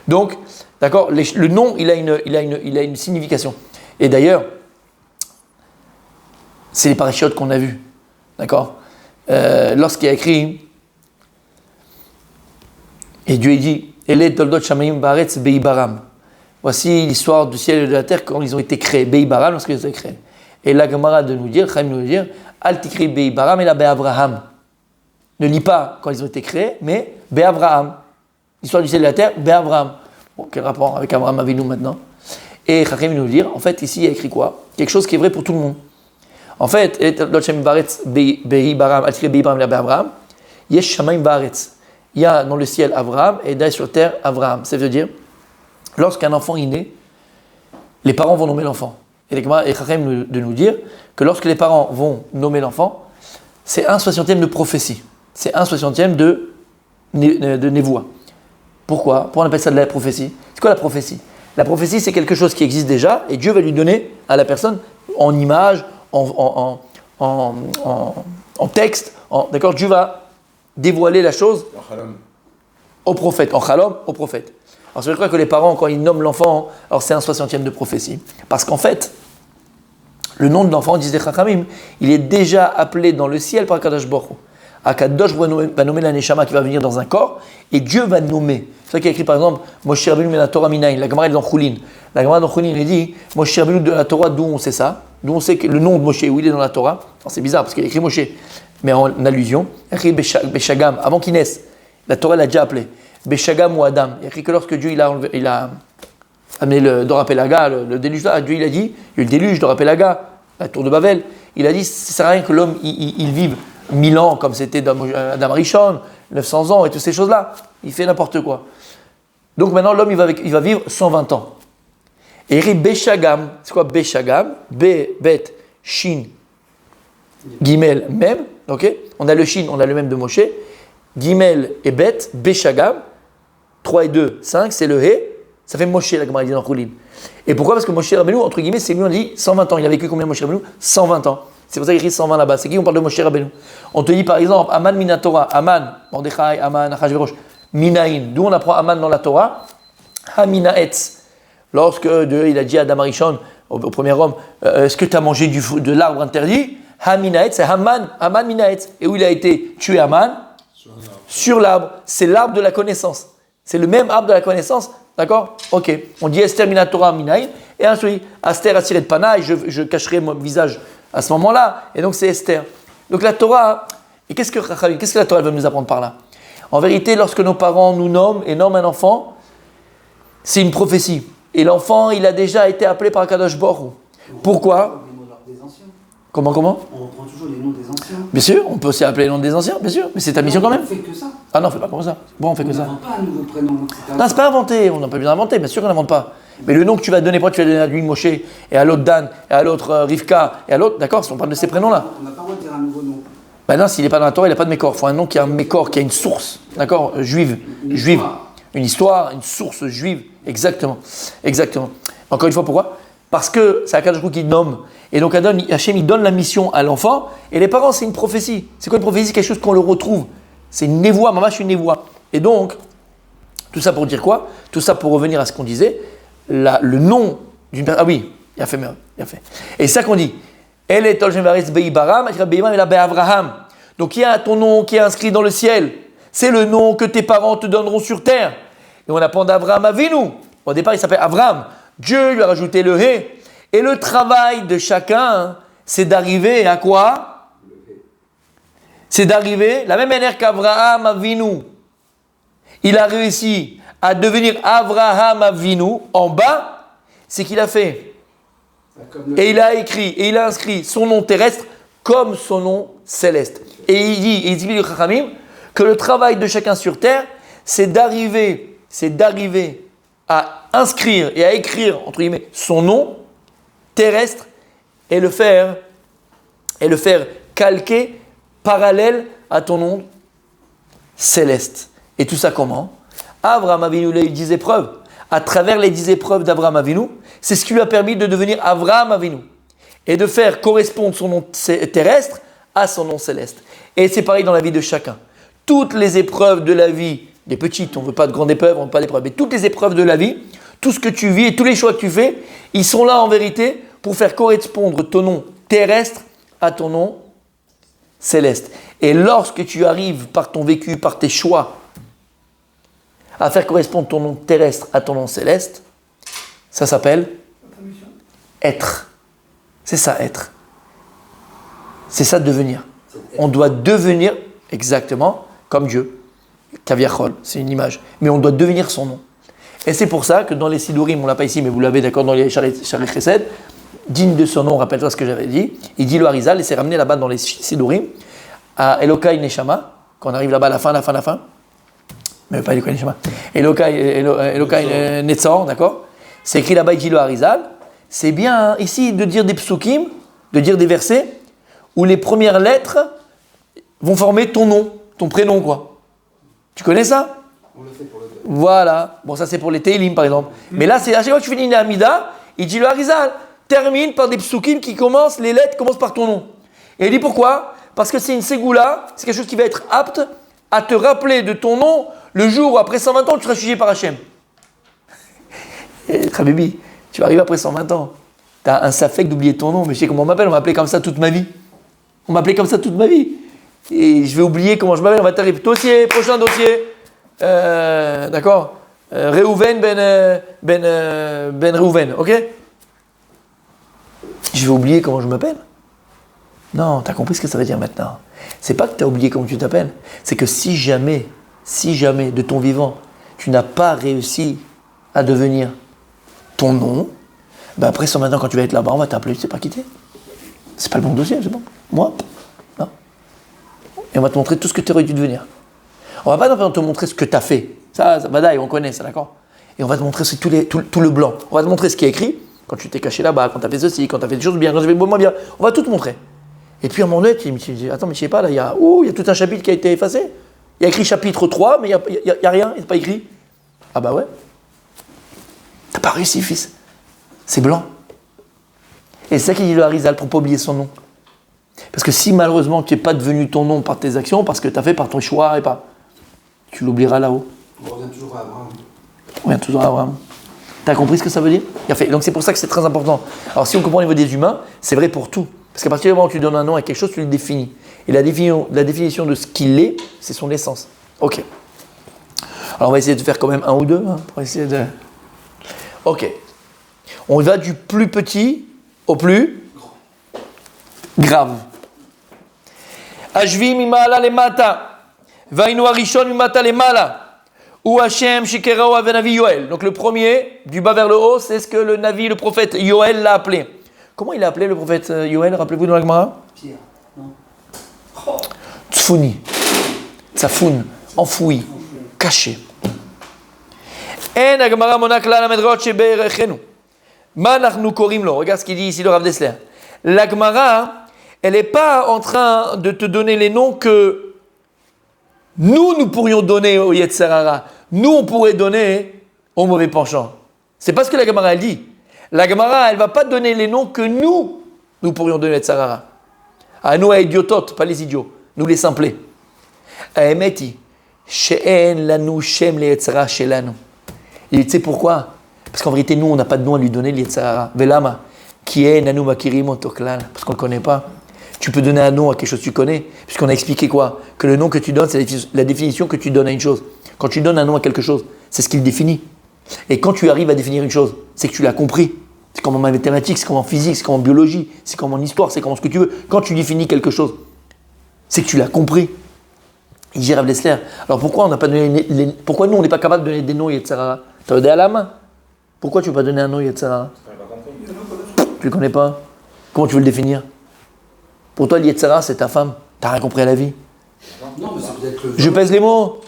Donc, d'accord, le nom, il a une signification. Et d'ailleurs, c'est les parachutes qu'on a vus. D'accord? Lorsqu'il a écrit, et Dieu dit, Ele Toldot Shamayim Baaretz Beibaram. Voici l'histoire du ciel et de la terre quand ils ont été créés. Beibaram, lorsqu'ils ont été créés. Et la Gemara de nous dire, Chaim nous dire, Al Tikri Beibaram et la Be'avraham. Ne lis pas quand ils ont été créés, mais Be'avraham. L'histoire du ciel et de la terre, Be'avraham. Bon, quel rapport avec Abraham Avinu maintenant? Et Chaim nous dire, en fait, ici, il y a écrit quoi? Quelque chose qui est vrai pour tout le monde. En fait, il y a dans le ciel Abraham et dans sur terre Abraham. Ça veut dire, lorsqu'un enfant est né, les parents vont nommer l'enfant. Et Chaim de nous dire que lorsque les parents vont nommer l'enfant, c'est 1/60 de prophétie. C'est 1/60 de névoie. Pourquoi? Pourquoi on appelle ça de la prophétie? C'est quoi la prophétie? La prophétie, c'est quelque chose qui existe déjà et Dieu va lui donner à la personne en image, en texte. D'accord? Dieu va dévoiler la chose au prophète, en chalom, au prophète. Alors c'est vrai que les parents, quand ils nomment l'enfant, alors c'est 1/60 de prophétie. Parce qu'en fait, le nom de l'enfant, disait Chachamim, il est déjà appelé dans le ciel par Kadosh Baruch Hu. Akadosh va nommer la Neshama qui va venir dans un corps, et Dieu va nommer. C'est ça qu'il y a écrit par exemple, Moshe Rabbeinu de la Torah Minayin, la Gemara est dans Choulin. La Gemara dans Choulin, il dit, Moshe Rabbeinu de la Torah, d'où on sait ça? D'où on sait que le nom de Moshe, où il est dans la Torah? Alors c'est bizarre parce qu'il a écrit Moshe, mais en allusion, il a écrit Beshagam, avant qu'il naisse. La Torah l'a déjà appelé. Beshagam ou Adam. Il a écrit que lorsque Dieu il a amené le Dorapelaga, le déluge là, Dieu il a dit, il y a eu le déluge, Dorapelaga, la tour de Babel, il a dit, ça sert à rien que l'homme il vive 1000 ans comme c'était Adam Rishon, 900 ans et toutes ces choses-là. Il fait n'importe quoi. Donc maintenant l'homme il va vivre 120 ans. Et il dit Beshagam, c'est quoi Beshagam? Bet, Shin, Gimel, Mem, ok? On a le Shin, on a le Mem de Moshe. Gimel et Bet, Beshagam, 3 et 2, 5, c'est le He, ça fait Moshe, la Gemara dit dans Choulin. Et pourquoi? Parce que Moshe Rabbeinu, entre guillemets, c'est lui, on dit 120 ans. Il a vécu combien Moshe Rabbeinu? 120 ans. C'est pour ça qu'il écrit 120 là-bas. C'est qui on parle de Moshe Rabbeinu? On te dit par exemple, Aman Minatora, Aman, Mordechai, Aman, Achashverosh, Minaïn. D'où on apprend Aman dans la Torah? Haminaetz. Lorsque Dieu il a dit à Adam Rishon, au premier homme, est-ce que tu as mangé de l'arbre interdit? Haminaetz, c'est Haman, Aman Minaetz. Et où il a été tué Aman? Sur l'arbre. C'est l'arbre de la connaissance. C'est le même arbre de la connaissance. D'accord? Ok. On dit Esther Minatora Minaïn. Et ensuite, Esther a tiré de Panaï, je cacherai mon visage à ce moment-là. Et donc c'est Esther. Donc la Torah, et qu'est-ce que la Torah veut nous apprendre par là? En vérité, lorsque nos parents nous nomment et nomment un enfant, c'est une prophétie. Et l'enfant, il a déjà été appelé par Kadosh Baruch Hu. Pourquoi? Comment? On reprend toujours les noms des anciens. Bien sûr, on peut aussi appeler les noms des anciens, bien sûr. Mais c'est ta mission quand même. On fait que ça. Ah non, on fait pas comme ça. Bon, on fait que ça. On n'invente pas un nouveau prénom. Non, c'est pas inventé. On n'a pas besoin d'inventer. Bien sûr qu'on n'invente pas. Mais le nom que tu vas donner, pourquoi tu vas donner à lui Moshe, et à l'autre Dan, et à l'autre Rivka, et à l'autre, d'accord, si on parle de ces prénoms-là. On n'a pas le droit de dire un nouveau nom. Ben non, s'il n'est pas dans la Torah, il n'a pas de mécor. Il faut un nom qui a un mécor, qui a une source, d'accord, juive. Une histoire, une source juive. Exactement. Encore une fois, pourquoi? Parce que c'est Akadosh Baruch Hu qui nomme. Et donc Hachem, il donne la mission à l'enfant. Et les parents, c'est une prophétie. C'est quoi une prophétie? C'est quelque chose qu'on le retrouve. C'est une névoie, mamash, une névoie. Et donc, tout ça pour dire quoi? Tout ça pour revenir à ce qu'on disait. Le nom d'une personne. Ah oui, il a fait. Et c'est ça qu'on dit. Elle est Toljevaris Beibaram, Avraham. Donc il y a ton nom qui est inscrit dans le ciel. C'est le nom que tes parents te donneront sur terre. Et on apprend d'Avraham Avinu. Au départ, il s'appelle Avram. Dieu lui a rajouté le He. Et le travail de chacun, c'est d'arriver à quoi? C'est d'arriver, la même manière qu'Avraham Avinu, il a réussi à devenir Avraham Avinu en bas, c'est qu'il a fait. Et il a écrit, et il a inscrit son nom terrestre comme son nom céleste. Et il dit, le Chachamim, que le travail de chacun sur terre, c'est d'arriver à inscrire et à écrire, entre guillemets, son nom terrestre et le faire calquer parallèle à ton nom céleste. Et tout ça comment? Avraham Avinu a eu 10 épreuves. À travers les 10 épreuves d'Avraham Avinu, c'est ce qui lui a permis de devenir Avraham Avinu et de faire correspondre son nom terrestre à son nom céleste. Et c'est pareil dans la vie de chacun. Toutes les épreuves de la vie, des petites, on ne veut pas de grandes épreuves, on ne veut pas d'épreuves, mais toutes les épreuves de la vie, tout ce que tu vis et tous les choix que tu fais, ils sont là en vérité pour faire correspondre ton nom terrestre à ton nom céleste. Et lorsque tu arrives par ton vécu, par tes choix, à faire correspondre ton nom terrestre à ton nom céleste, ça s'appelle être. C'est ça, être. C'est ça, devenir. On doit devenir exactement comme Dieu. Kaviachol, c'est une image. Mais on doit devenir son nom. Et c'est pour ça que dans les Sidurim, on ne l'a pas ici, mais vous l'avez d'accord dans les Sharet Chesed, digne de son nom, rappelle-toi ce que j'avais dit, il dit le Harizal, et c'est ramené là-bas dans les Sidurim, à Elokai Neshama, quand on arrive là-bas à la fin. Mais pas Elokai Neshama. Elokai Netzor, d'accord? C'est écrit là-bas, il dit le Harizal. C'est bien ici de dire des psukim, de dire des versets, où les premières lettres vont former ton nom, ton prénom, quoi. Tu connais ça? On le fait pour le Voilà. Bon, ça c'est pour les Teilim, par exemple. Mais là, c'est à chaque fois que tu finis une Amida, il dit le Harizal termine par des psukim qui commencent, les lettres commencent par ton nom. Et il dit pourquoi? Parce que c'est une ségoula, c'est quelque chose qui va être apte à te rappeler de ton nom le jour où après 120 ans tu seras jugé par Hachem. Trabibi, tu vas arriver après 120 ans. Tu as un safek d'oublier ton nom, mais je sais comment on m'appelle, on m'appelait comme ça toute ma vie. On m'appelait comme ça toute ma vie. Et je vais oublier comment je m'appelle, on va t'arriver. Dossier, prochain dossier. D'accord, Reuven ben Reuven, ok? Je vais oublier comment je m'appelle? Non, tu as compris ce que ça veut dire maintenant. C'est pas que tu as oublié comment tu t'appelles, c'est que si jamais de ton vivant, tu n'as pas réussi à devenir ton nom, ben après ça maintenant quand tu vas être là-bas, on va t'appeler, tu sais pas qui t'es. C'est pas le bon dossier, c'est bon. Moi? Non. Et on va te montrer tout ce que tu aurais dû devenir. On va pas te montrer ce que tu as fait. Ça badaï, on connaît ça, d'accord? Et on va te montrer tout le blanc. On va te montrer ce qui est écrit, quand tu t'es caché là-bas, quand tu as fait ceci, quand tu as fait des choses bien, quand tu as fait moins bien. On va tout te montrer. Et puis à un moment donné, tu me dis, attends, mais je sais pas, là, il y a tout un chapitre qui a été effacé. Il y a écrit chapitre 3, mais il y a rien, il n'est pas écrit. Ah bah ouais. T'as pas réussi, fils. C'est blanc. Et c'est ça qu'il dit le Harizal pour ne pas oublier son nom. Parce que si malheureusement tu n'es pas devenu ton nom par tes actions, parce que tu as fait par ton choix et pas, tu l'oublieras là-haut. On revient toujours à Abraham. On revient toujours à Abraham. Tu as compris ce que ça veut dire? Donc c'est pour ça que c'est très important. Alors si on comprend au niveau des humains, c'est vrai pour tout. Parce qu'à partir du moment où tu donnes un nom à quelque chose, tu le définis. Et la définition de ce qu'il est, c'est son essence. Ok. Alors on va essayer de faire quand même un ou deux, pour essayer de... Ok. On va du plus petit au plus grave. Ashvi mimala lemata, vainu arishon mimata lemala, ou Hashem shikerao avenavi Yoel. Donc le premier, du bas vers le haut, c'est ce que le Navi, le prophète Yoel l'a appelé. Comment il a appelé le prophète Yoel? Rappelez-vous dans la Gemara? Pierre, non? Tsfouni, tsafoun, enfoui, caché. En la Gemara monakla la medrot sheberechenu. Manachnu korim lo. Regarde ce qu'il dit ici le Rav Dessler. La Gemara, elle n'est pas en train de te donner les noms que nous pourrions donner au Yetzer Hara. Nous, on pourrait donner au mauvais penchant. C'est pas ce que la Gemara, elle dit. La Gemara, elle ne va pas donner les noms que nous pourrions donner au Yetzer Hara. À nous, à idiototes, pas les idiots. Nous, les simplés. À Emeti, she'en lanu shem le Yetzer Hara shelanu. Et tu sais pourquoi? Parce qu'en vérité, nous, on n'a pas de nom à lui donner, Yetzer Hara. Velama, qui est nanu makirim otoklal, parce qu'on ne le connaît pas. Tu peux donner un nom à quelque chose que tu connais, puisqu'on a expliqué quoi? Que le nom que tu donnes, c'est la définition que tu donnes à une chose. Quand tu donnes un nom à quelque chose, c'est ce qu'il définit. Et quand tu arrives à définir une chose, c'est que tu l'as compris. C'est comme en mathématiques, c'est comme en physique, c'est comme en biologie, c'est comme en histoire, c'est comme en ce que tu veux. Quand tu définis quelque chose, c'est que tu l'as compris. Il dit Rav Dessler, alors pourquoi on n'a pas donné pourquoi nous on n'est pas capable de donner des noms Yetzer Hara? Tu as donné à la main. Pourquoi tu ne veux pas donner un nom Yetzer Hara? Tu le connais pas? Comment tu veux le définir? Pour toi, le Yetzer Hara, c'est ta femme. Tu n'as rien compris à la vie. Non, mais c'est peut-être le... Je pèse les mots.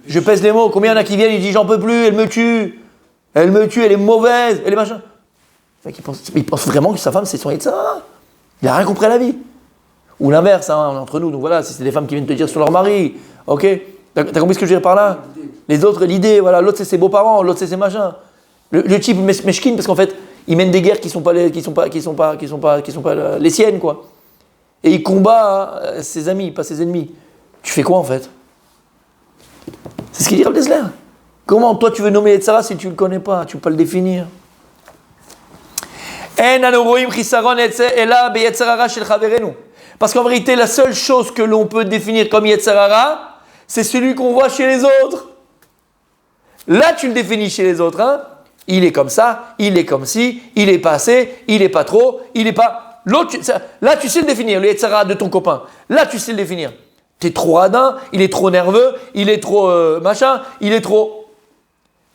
Je pèse les mots. Combien il y en a qui viennent, ils disent j'en peux plus, elle me tue. Elle me tue, elle est mauvaise, elle est machin. Il pense vraiment que sa femme, c'est son Yetzer Hara. Il n'a rien compris à la vie. Ou l'inverse, entre nous. Donc voilà, si c'est des femmes qui viennent te dire sur leur mari. Ok? T'as compris ce que je veux dire par là? Les autres, l'idée, voilà. L'autre, c'est ses beaux-parents. L'autre, c'est ses machins. Le type meshkin, parce qu'en fait, il mène des guerres qui sont pas les siennes, quoi. Et il combat ses amis, pas ses ennemis. Tu fais quoi en fait? C'est ce qu'il dit Rav Dessler. Comment toi tu veux nommer Yetzer Hara si tu ne le connais pas? Tu ne peux pas le définir. Parce qu'en vérité, la seule chose que l'on peut définir comme Yetzer Hara, c'est celui qu'on voit chez les autres. Là, tu le définis chez les autres. Hein? Il est comme ça, il est comme ci, il est pas assez, il est pas trop, il est pas... L'autre, là, tu sais le définir, le Yetzer Hara de ton copain. Là, tu sais le définir. Tu es trop radin, il est trop nerveux, il est trop machin, il est trop...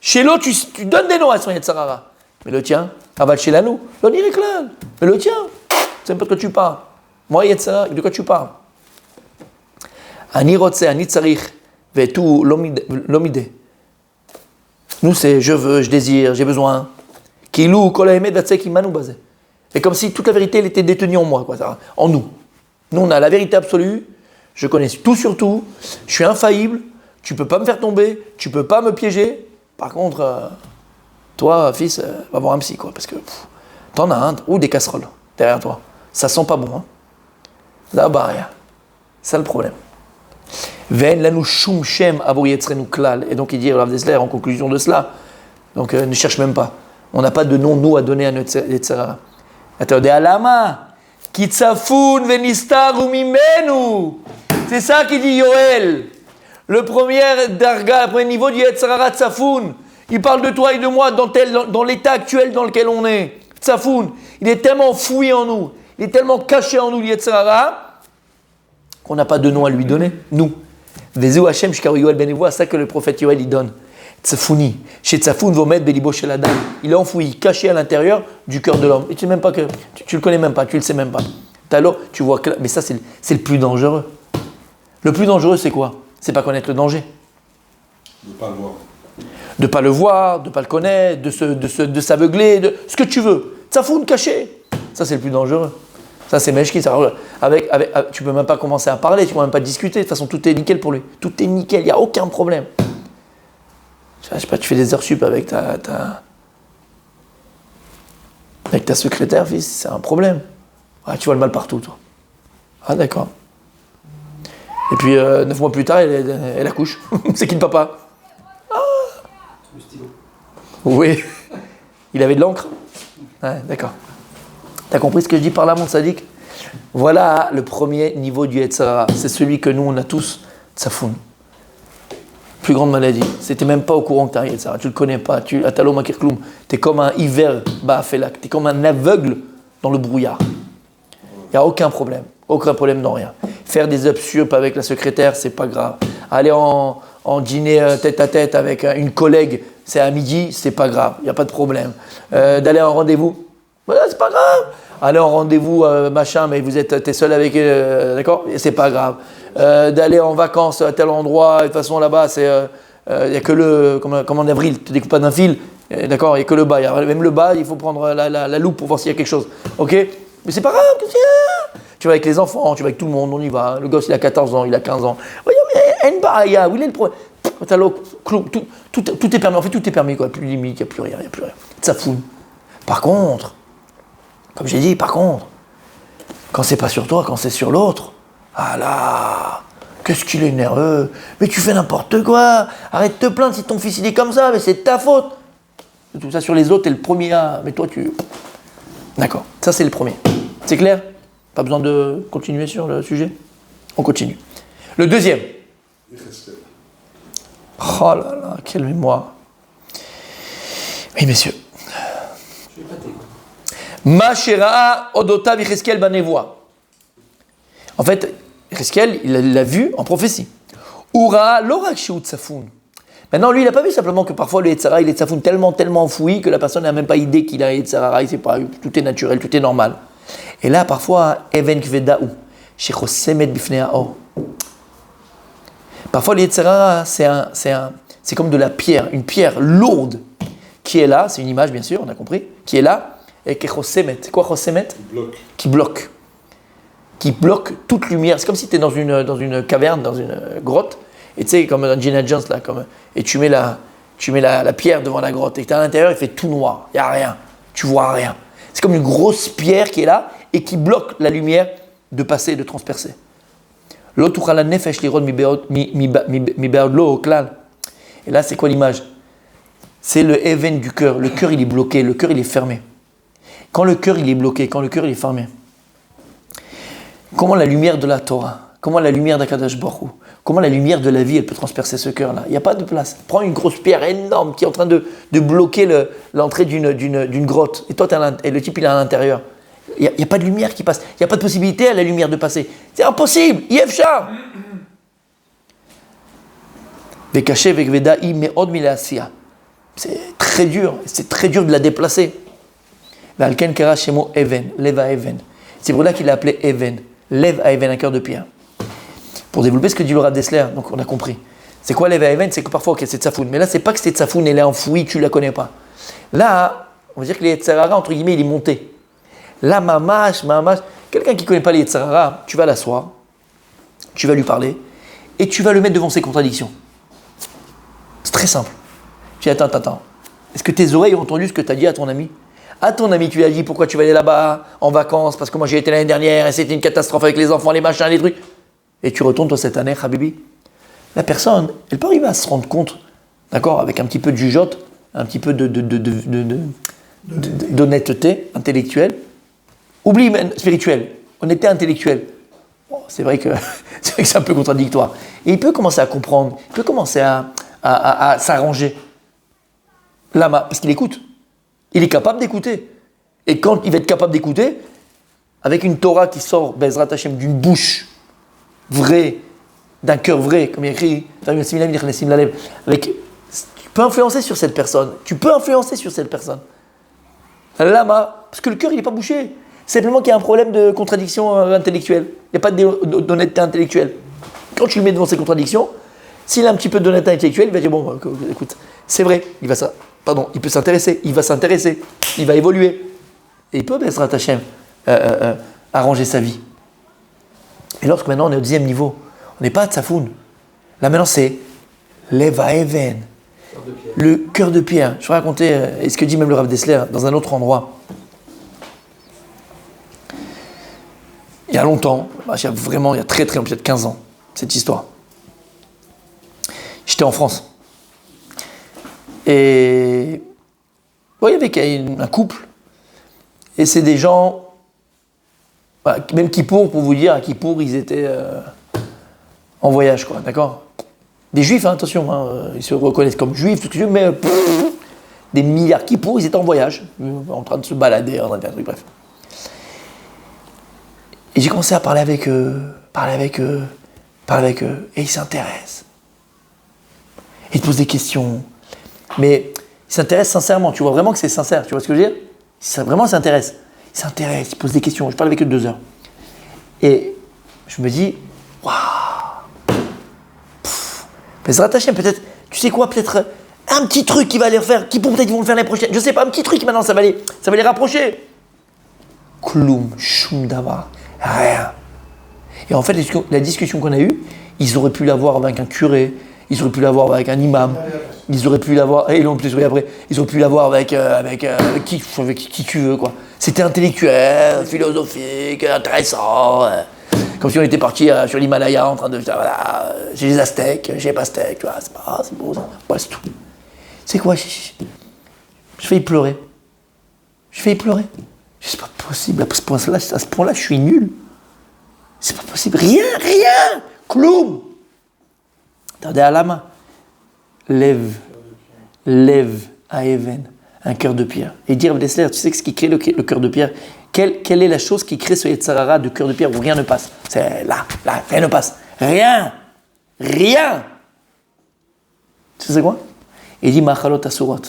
Chez l'autre, tu donnes des noms à son Yetzer Hara. Mais le tien, aval chez l'anou. L'autre, il réclame. Mais le tien, c'est même pas de quoi tu parles. Moi, Yetzer Hara, de quoi tu parles? Ani rotse, ani tsarich, vetu lomide. Nous, c'est je veux, je désire, j'ai besoin. Kilou, kol haemet vatsek imanu bazeh. C'est comme si toute la vérité elle était détenue en moi, quoi, ça, en nous. Nous, on a la vérité absolue. je connais tout sur tout, je suis infaillible, tu peux pas me faire tomber, tu peux pas me piéger. Par contre, toi, fils, va voir un psy, quoi, parce que t'en as un, ou des casseroles derrière toi. Ça sent pas bon, hein. Là-bas, rien. C'est ça le problème. Ven lanu shum shem abur yetzrenu klal. Et donc il dit Rav Dessler en conclusion de cela, donc ne cherche même pas. On n'a pas de nom, nous, à donner à notre Yetzirah. Attendez, alama, kitzafun venistaru mimenu. C'est ça qu'il dit Yoel. Le premier darga, le premier niveau du Yetzirah Tzafun. Il parle de toi et de moi dans l'état actuel dans lequel on est. Tzafun, il est tellement fouillé en nous, il est tellement caché en nous, le Yetzirah, qu'on n'a pas de nom à lui donner, nous. Vezeu Hashem shkaru Yoel ben Nevoa, c'est ça que le prophète Yoel il donne. Tzafuni, chez Tzafun vomet belibo shel adam. Il est enfoui, caché à l'intérieur du cœur de l'homme. Et tu sais même pas que tu le connais même pas, tu le sais même pas. Alors tu vois que mais ça c'est le plus dangereux. Le plus dangereux c'est quoi? C'est pas connaître le danger. De ne pas le voir. De pas le voir, de pas le connaître, de s'aveugler, de ce que tu veux. Tzafun caché. Ça c'est le plus dangereux. Ça c'est Meshki. Avec, tu peux même pas commencer à parler, tu peux même pas discuter. De toute façon tout est nickel pour lui. Tout est nickel, il n'y a aucun problème. Je sais pas, tu fais des heures sup avec ta secrétaire, fils, c'est un problème. Ah, tu vois le mal partout, toi. Ah, d'accord. Et puis, 9 mois plus tard, elle accouche. C'est qui le papa? Ah. Le stylo. Oui. Il avait de l'encre? Ouais, d'accord. T'as compris ce que je dis par là, mon sadique? Voilà le premier niveau du Yetzirah. C'est celui que nous, on a tous, Tsafoun. Plus grande maladie. C'était même pas au courant que tu as Yetzirah. Tu le connais pas. Tu Atalo Makir Kloum. Tu es comme un hiver Ba'afelak. Tu es comme un aveugle dans le brouillard. Il n'y a aucun problème. Aucun problème dans rien. Faire des up-sup avec la secrétaire, c'est pas grave. Aller en dîner tête à tête avec une collègue, c'est à midi, c'est pas grave. Il n'y a pas de problème. D'aller en rendez-vous, voilà, c'est pas grave. Aller en rendez-vous, machin, mais t'es seul avec, d'accord, c'est pas grave. D'aller en vacances à tel endroit, de toute façon là-bas, il n'y a que le, comme en avril, tu ne découpes pas d'un fil, d'accord, il n'y a que le bas. Même le bas, il faut prendre la loupe pour voir s'il y a quelque chose, ok? Mais c'est pas grave, tu vas avec les enfants, tu vas avec tout le monde, on y va. Le gosse, il a 14 ans, il a 15 ans. Où il est le problème? Tout est permis, en fait, tout est permis, quoi. Plus de limite, il n'y a plus rien, Ça fout. Par contre, comme j'ai dit, quand c'est pas sur toi, quand c'est sur l'autre, ah là, qu'est-ce qu'il est nerveux. Mais tu fais n'importe quoi. Arrête de te plaindre si ton fils il est comme ça, mais c'est de ta faute. Tout ça sur les autres, t'es le premier à... Mais toi, tu... D'accord, ça c'est le premier. C'est clair? Pas besoin de continuer sur le sujet? On continue. Le deuxième. Oh là là, quelle mémoire. Oui, messieurs. Je vais pâter. Ma shera odota v'Yecheskel banevoa. En fait, Yecheskel, il l'a vu en prophétie. Ura lorak shiut tsafoun. Maintenant, lui, il n'a pas vu simplement que parfois le Yetzirah, il est tsafoun tellement enfoui que la personne n'a même pas idée qu'il a Yetzirah, il sait pas, tout est naturel, tout est normal. Et là, parfois, even kvedaou, shechosemet bifnei ha'or. Parfois, le Yetzirah, c'est comme de la pierre, une pierre lourde qui est là, c'est une image bien sûr, on a compris, qui est là, et qui chosemet. C'est quoi chosemet? Qui bloque toute lumière. C'est comme si tu es dans une caverne, dans une grotte, et tu sais, comme dans Indiana Jones, là, et tu mets la pierre devant la grotte, et tu es à l'intérieur, il fait tout noir, il n'y a rien, tu vois rien. C'est comme une grosse pierre qui est là, et qui bloque la lumière de passer, de transpercer. L'autre la nefesh lirod mi be'od lo oklal. Et là, c'est quoi l'image? C'est le even du cœur. Le cœur, il est bloqué, le cœur, il est fermé. Quand le cœur, il est bloqué, quand le cœur, il est fermé, comment la lumière de la Torah, comment la lumière d'Akadosh Baruch Hu, comment la lumière de la vie, elle peut transpercer ce cœur-là? Il n'y a pas de place. Prends une grosse pierre énorme qui est en train de bloquer l'entrée d'une grotte. Et toi, et le type, il est à l'intérieur. Il n'y a pas de lumière qui passe. Il n'y a pas de possibilité à la lumière de passer. C'est impossible. Yefchar. Vekaché vekveda I me'od milasia. C'est très dur. C'est très dur de la déplacer. Valken kara shemo even, leva even. C'est pour là qu'il a appelé even. Lève à even, un cœur de pierre. Pour développer ce que dit le Rav Dessler, donc on a compris. C'est quoi lève à even? C'est que parfois, ok, c'est tsafoun. Mais là, c'est pas que c'est tsafoun, elle est enfouie, tu la connais pas. Là, on va dire que les Yetzirah, entre guillemets, il est monté. Là, mamash, quelqu'un qui ne connaît pas les Yetzirah, tu vas l'asseoir, tu vas lui parler, et tu vas le mettre devant ses contradictions. C'est très simple. Tu dis, attends. Est-ce que tes oreilles ont entendu ce que tu as dit à ton ami? À ton ami, tu lui as dit pourquoi tu vas aller là-bas en vacances, parce que moi j'ai été l'année dernière et c'était une catastrophe avec les enfants, les machins, les trucs. Et tu retournes toi cette année, Habibi. La personne, elle peut arriver à se rendre compte, d'accord, avec un petit peu de jugeote, un petit peu d'honnêteté intellectuelle. Oublie spirituelle, honnêteté intellectuelle. Bon, c'est vrai que c'est un peu contradictoire. Et il peut commencer à comprendre, il peut commencer à s'arranger. Lama, parce qu'il écoute. Il est capable d'écouter. Et quand il va être capable d'écouter, avec une Torah qui sort, Bezrat Hashem, d'une bouche vraie, d'un cœur vrai, comme il y a écrit, avec, tu peux influencer sur cette personne. Lama, parce que le cœur, il n'est pas bouché. Simplement qu'il y a un problème de contradiction intellectuelle. Il n'y a pas d'honnêteté intellectuelle. Quand tu le mets devant ces contradictions, s'il a un petit peu d'honnêteté intellectuelle, il va dire, bon, écoute, c'est vrai, il peut s'intéresser, il va évoluer. Et il peut, Bezrat Hashem, arranger sa vie. Et lorsque maintenant on est au 10e niveau, on n'est pas à Tsafoun. Là maintenant c'est Leva Even, le cœur de pierre. Je vais raconter ce que dit même le Rav Dessler dans un autre endroit. Il y a longtemps, il y a très longtemps, peut-être 15 ans, cette histoire. J'étais en France. Et il y avait un couple. Et c'est des gens, même Kippour, pour vous dire, à Kippour, ils étaient en voyage, quoi, d'accord? Des juifs, hein, attention, ils se reconnaissent comme juifs, tout ce que je veux, mais des milliards Kippour, ils étaient en voyage, en train de se balader, en train de faire un truc, bref. Et j'ai commencé à parler avec eux, et ils s'intéressent. Ils te posent des questions, mais ils s'intéressent sincèrement, tu vois vraiment que c'est sincère, tu vois ce que je veux dire? Vraiment, ils s'intéressent, ils posent des questions, je parle avec eux 2 heures. Et je me dis, waouh, Bezrat Hashem, peut-être, tu sais quoi, peut-être un petit truc qui va les refaire, qui peut-être ils vont le faire l'année prochaine, je sais pas, un petit truc maintenant, ça va les rapprocher. Kloum, shum davar, rien. Et en fait, la discussion qu'on a eue, ils auraient pu l'avoir avec un curé, ils auraient pu l'avoir avec un imam, ils auraient pu l'avoir, et ils l'ont plus après, ils auraient pu l'avoir avec qui tu veux, quoi. C'était intellectuel, philosophique, intéressant. Comme si on était parti sur l'Himalaya en train de dire, voilà, j'ai les Aztèques, j'ai les Pastèques, tu vois, c'est beau ça, ouais, c'est tout. C'est quoi, je failli pleurer. C'est pas possible, à ce point-là, je suis nul. C'est pas possible, rien, Kloum. Attendez à la main. Lève à Even, un cœur de pierre. Et dire, Dessler, tu sais ce qui crée le cœur de pierre? Quelle est la chose qui crée ce Yetzarara de cœur de pierre où rien ne passe? C'est là, rien ne passe. Rien. Tu sais quoi? Il dit Ma'achalot Asurot.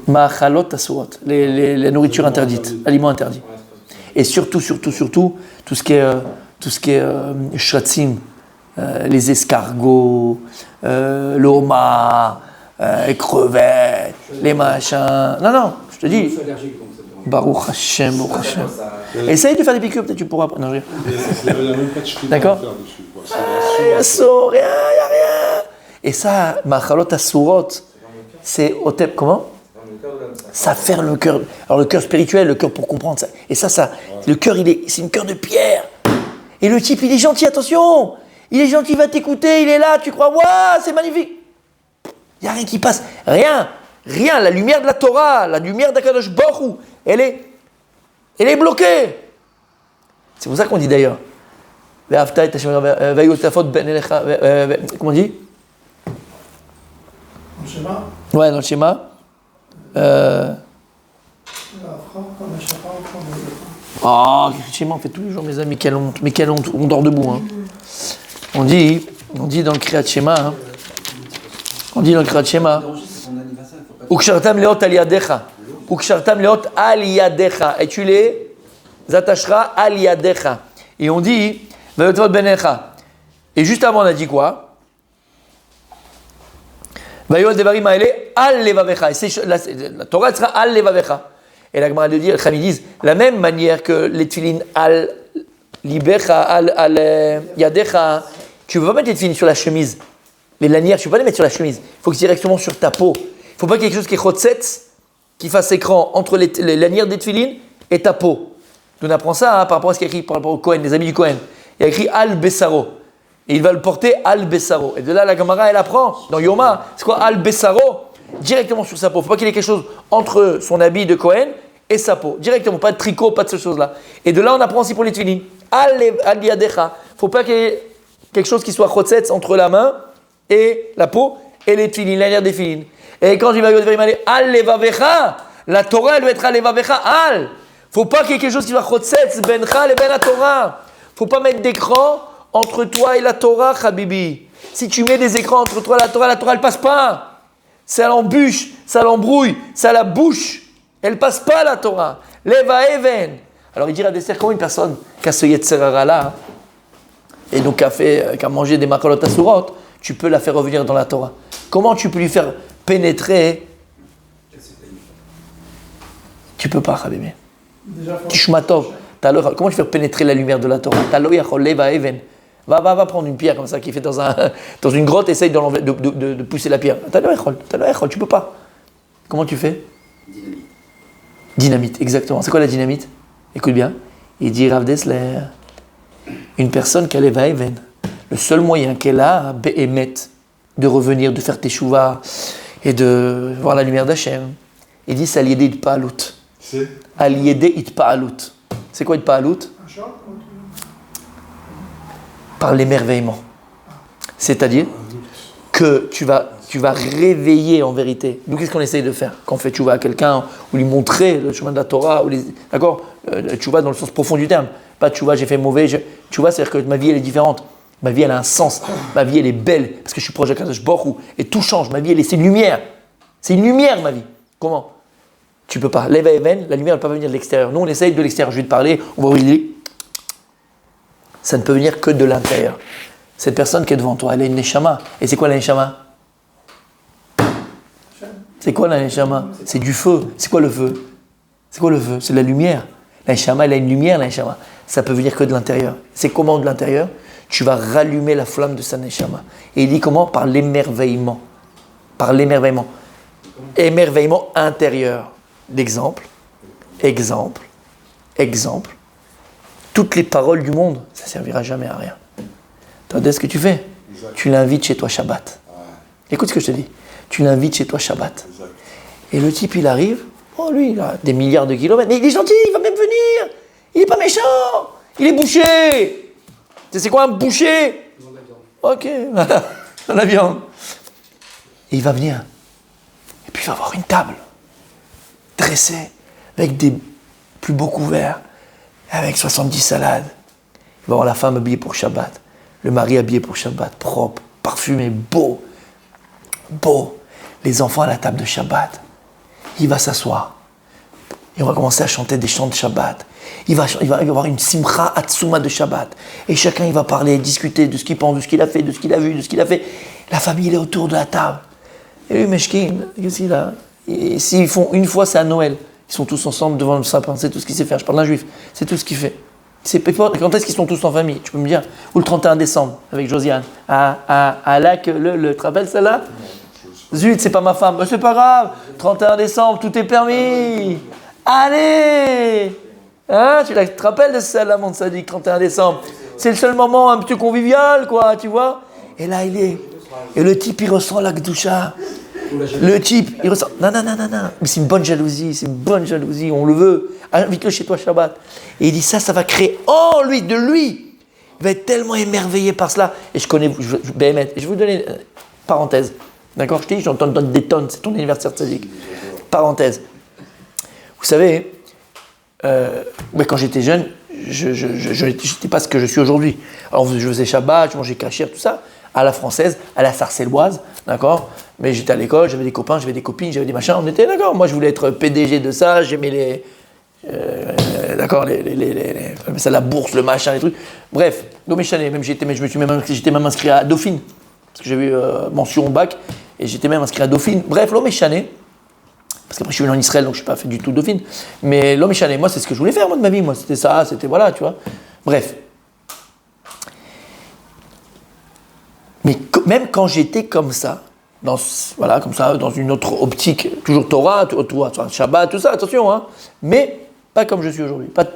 Ma'achalot Asurot. Les nourritures interdites, aliments interdits. Et surtout, tout ce qui est shratzim, les escargots, le homard, les crevettes, les machins. Non, je te dis. Baruch Hashem. Essaye de faire des piqûres, peut-être tu pourras. Non, je d'accord? Il n'y a rien. Et ça, Machalot Asurot, c'est Otep, comment? Ça ferme le cœur. Alors le cœur spirituel, le cœur pour comprendre ça. Et ça, le cœur, c'est une cœur de pierre. Et le type, il est gentil, attention. Il est gentil, il va t'écouter, il est là, tu crois, waouh, c'est magnifique. Il n'y a rien qui passe. Rien. La lumière de la Torah, la lumière d'Akadosh Baruch Hu, elle est bloquée. C'est pour ça qu'on dit d'ailleurs. Comment on dit? Dans le schéma. Ouais, dans le schéma. Le schéma, on fait tous les jours, mes amis. Quelle honte. On dort debout. Hein. On dit dans le Kriyat Shema. Ukshartam leot al yadecha. Et tu les attacheras al yadecha. Et on dit, et juste avant on a dit quoi? La Torah sera al levavecha. Et la Gemara dit, les Chachamim disent, la même manière que les tefilines al Libecha al yadecha. Tu ne peux pas mettre les tefilines sur la chemise. Les lanières, tu ne peux pas les mettre sur la chemise. Il faut que c'est directement sur ta peau. Il ne faut pas qu'il y ait quelque chose qui est chotzetz, qui fasse écran entre les lanières des tefilines et ta peau. On apprend ça par rapport à ce qu'il y a écrit par rapport au Cohen, les amis du Cohen. Il y a écrit Al Bessaro. Et il va le porter Al Bessaro. Et de là, la Gemara, elle apprend dans Yoma. C'est quoi Al Bessaro? Directement sur sa peau. Il ne faut pas qu'il y ait quelque chose entre son habit de Cohen et sa peau. Directement, pas de tricot, pas de ces choses-là. Et de là, on apprend aussi pour les tefilines. Al Yadecha. Il ne faut pas qu'il y ait quelque chose qui soit chotzetz entre la main et la peau et les tefilines, la lanière des tefilines. Et quand il va dire Al Levavecha, la Torah, elle doit être Al Levavecha. Al. Faut pas qu'il y ait quelque chose qui soit chotzetz bencha et ben la Torah. Faut pas mettre d'écran entre toi et la Torah, Habibi. Si tu mets des écrans entre toi et la Torah, elle passe pas. Ça l'embûche, ça l'embrouille, ça la bouche. Elle passe pas la Torah. Leva even. Alors il dira à Dessert, comment une personne qui a ce Yetzerara là, et donc qui a mangé des makalot asurot, tu peux la faire revenir dans la Torah. Comment tu peux lui faire pénétrer? Tu peux pas, Habibi. Tishmatov, comment tu fais pénétrer la lumière de la Torah? Va prendre une pierre comme ça qui fait dans une grotte, essaye de pousser la pierre. Tu peux pas. Comment tu fais? Dynamite, exactement. C'est quoi la dynamite? Écoute bien. Il dit Rav Dessler, une personne qui a leva even, le seul moyen qu'elle a, Behemet, de revenir, de faire teshuva et de voir la lumière d'Hachem, il dit c'est Aliédé Itpa'alut. C'est Aliédé Itpa'alut. C'est quoi Itpa'alut? Par l'émerveillement. C'est-à-dire que tu vas réveiller en vérité. Nous, qu'est-ce qu'on essaye de faire quand on fait tchouva à quelqu'un, ou lui montrer le chemin de la Torah, d'accord, tchouva dans le sens profond du terme. Pas tchouva, j'ai fait mauvais. Tchouva, c'est-à-dire que ma vie, elle est différente. Ma vie, elle a un sens. Ma vie, elle est belle, parce que je suis proche de Kadosh Baruch Hu, et tout change. Ma vie, c'est une lumière. C'est une lumière, ma vie. Comment? Tu peux pas. Leva even, la lumière ne peut pas venir de l'extérieur. Nous, on essaye de l'extérieur. Je vais te parler, on va ouvrir les. Ça ne peut venir que de l'intérieur. Cette personne qui est devant toi, elle a une neshama. Et c'est quoi la neshama? C'est quoi la neshama? C'est du feu. C'est quoi le feu? C'est quoi le feu? C'est de la lumière. La neshama, elle a une lumière, la neshama. Ça peut venir que de l'intérieur. C'est comment de l'intérieur? Tu vas rallumer la flamme de sa neshama. Et il dit comment? Par l'émerveillement. Par l'émerveillement. Émerveillement intérieur. D'exemple. Exemple. Toutes les paroles du monde, ça ne servira jamais à rien. Attendez, ce que tu fais? Exact. Tu l'invites chez toi Shabbat. Ouais. Écoute ce que je te dis. Tu l'invites chez toi Shabbat. Exact. Et le type, il arrive. Oh, lui, il a des milliards de kilomètres. Mais il est gentil, il va même venir. Il n'est pas méchant. Il est boucher. C'est quoi un boucher? Ok, voilà. Dans la viande. Et il va venir. Et puis il va avoir une table dressée avec des plus beaux couverts, avec 70 salades. Il va avoir la femme habillée pour Shabbat, le mari habillé pour Shabbat, propre, parfumé, beau. Les enfants à la table de Shabbat. Il va s'asseoir. Et on va commencer à chanter des chants de Shabbat. Il va y avoir une simcha atsuma de Shabbat. Et chacun, il va parler, discuter de ce qu'il pense, de ce qu'il a fait, de ce qu'il a vu, de ce qu'il a fait. La famille, elle est autour de la table. Et lui, Meshkin, qu'est-ce qu'il a? Et s'ils font une fois, c'est à Noël. Ils sont tous ensemble devant le sapin. C'est tout ce qu'il sait faire. Je parle d'un juif. C'est tout ce qu'il fait. Quand est-ce qu'ils sont tous en famille? Tu peux me dire? Ou le 31 décembre, avec Josiane. Là, que tu te rappelles celle-là? Zut, c'est pas ma femme. Mais c'est pas grave. 31 décembre, tout est permis. Allez! Hein, tu te rappelles de celle-là, mon sadique, 31 décembre? C'est le seul moment un peu convivial, quoi, tu vois? Et là, il est. Et le type, il ressent la Gdoucha. Le type, il ressent. Non. Mais c'est une bonne jalousie, on le veut. Invite-le chez toi, Shabbat. Et il dit ça va créer en lui, de lui. Il va être tellement émerveillé par cela. Et je connais, Béhémet, je vais vous donner une parenthèse. D'accord? Je te dis, j'en donne des tonnes, c'est ton anniversaire sadique. Parenthèse. Vous savez, quand j'étais jeune, je n'étais pas ce que je suis aujourd'hui. Alors, je faisais Shabbat, je mangeais cachère, tout ça, à la française, à la sarcelloise, d'accord? Mais j'étais à l'école, j'avais des copains, j'avais des copines, j'avais des machins, on était d'accord. Moi, je voulais être PDG de ça, j'aimais les. D'accord, c'est la bourse, le machin, les trucs. Bref, donc j'étais même inscrit à Dauphine, parce que j'ai eu mention au bac, et j'étais même inscrit à Dauphine. Bref, l'homme est chané. Parce qu'après, je suis venu en Israël, donc je n'ai pas fait du tout Dauphine. Mais l'homme est chané, moi, c'est ce que je voulais faire, moi, de ma vie. Moi, c'était ça, c'était voilà, tu vois. Bref. même quand j'étais comme ça, comme ça, dans une autre optique, toujours Torah, Shabbat, tout ça, attention, hein, mais pas comme je suis aujourd'hui, pas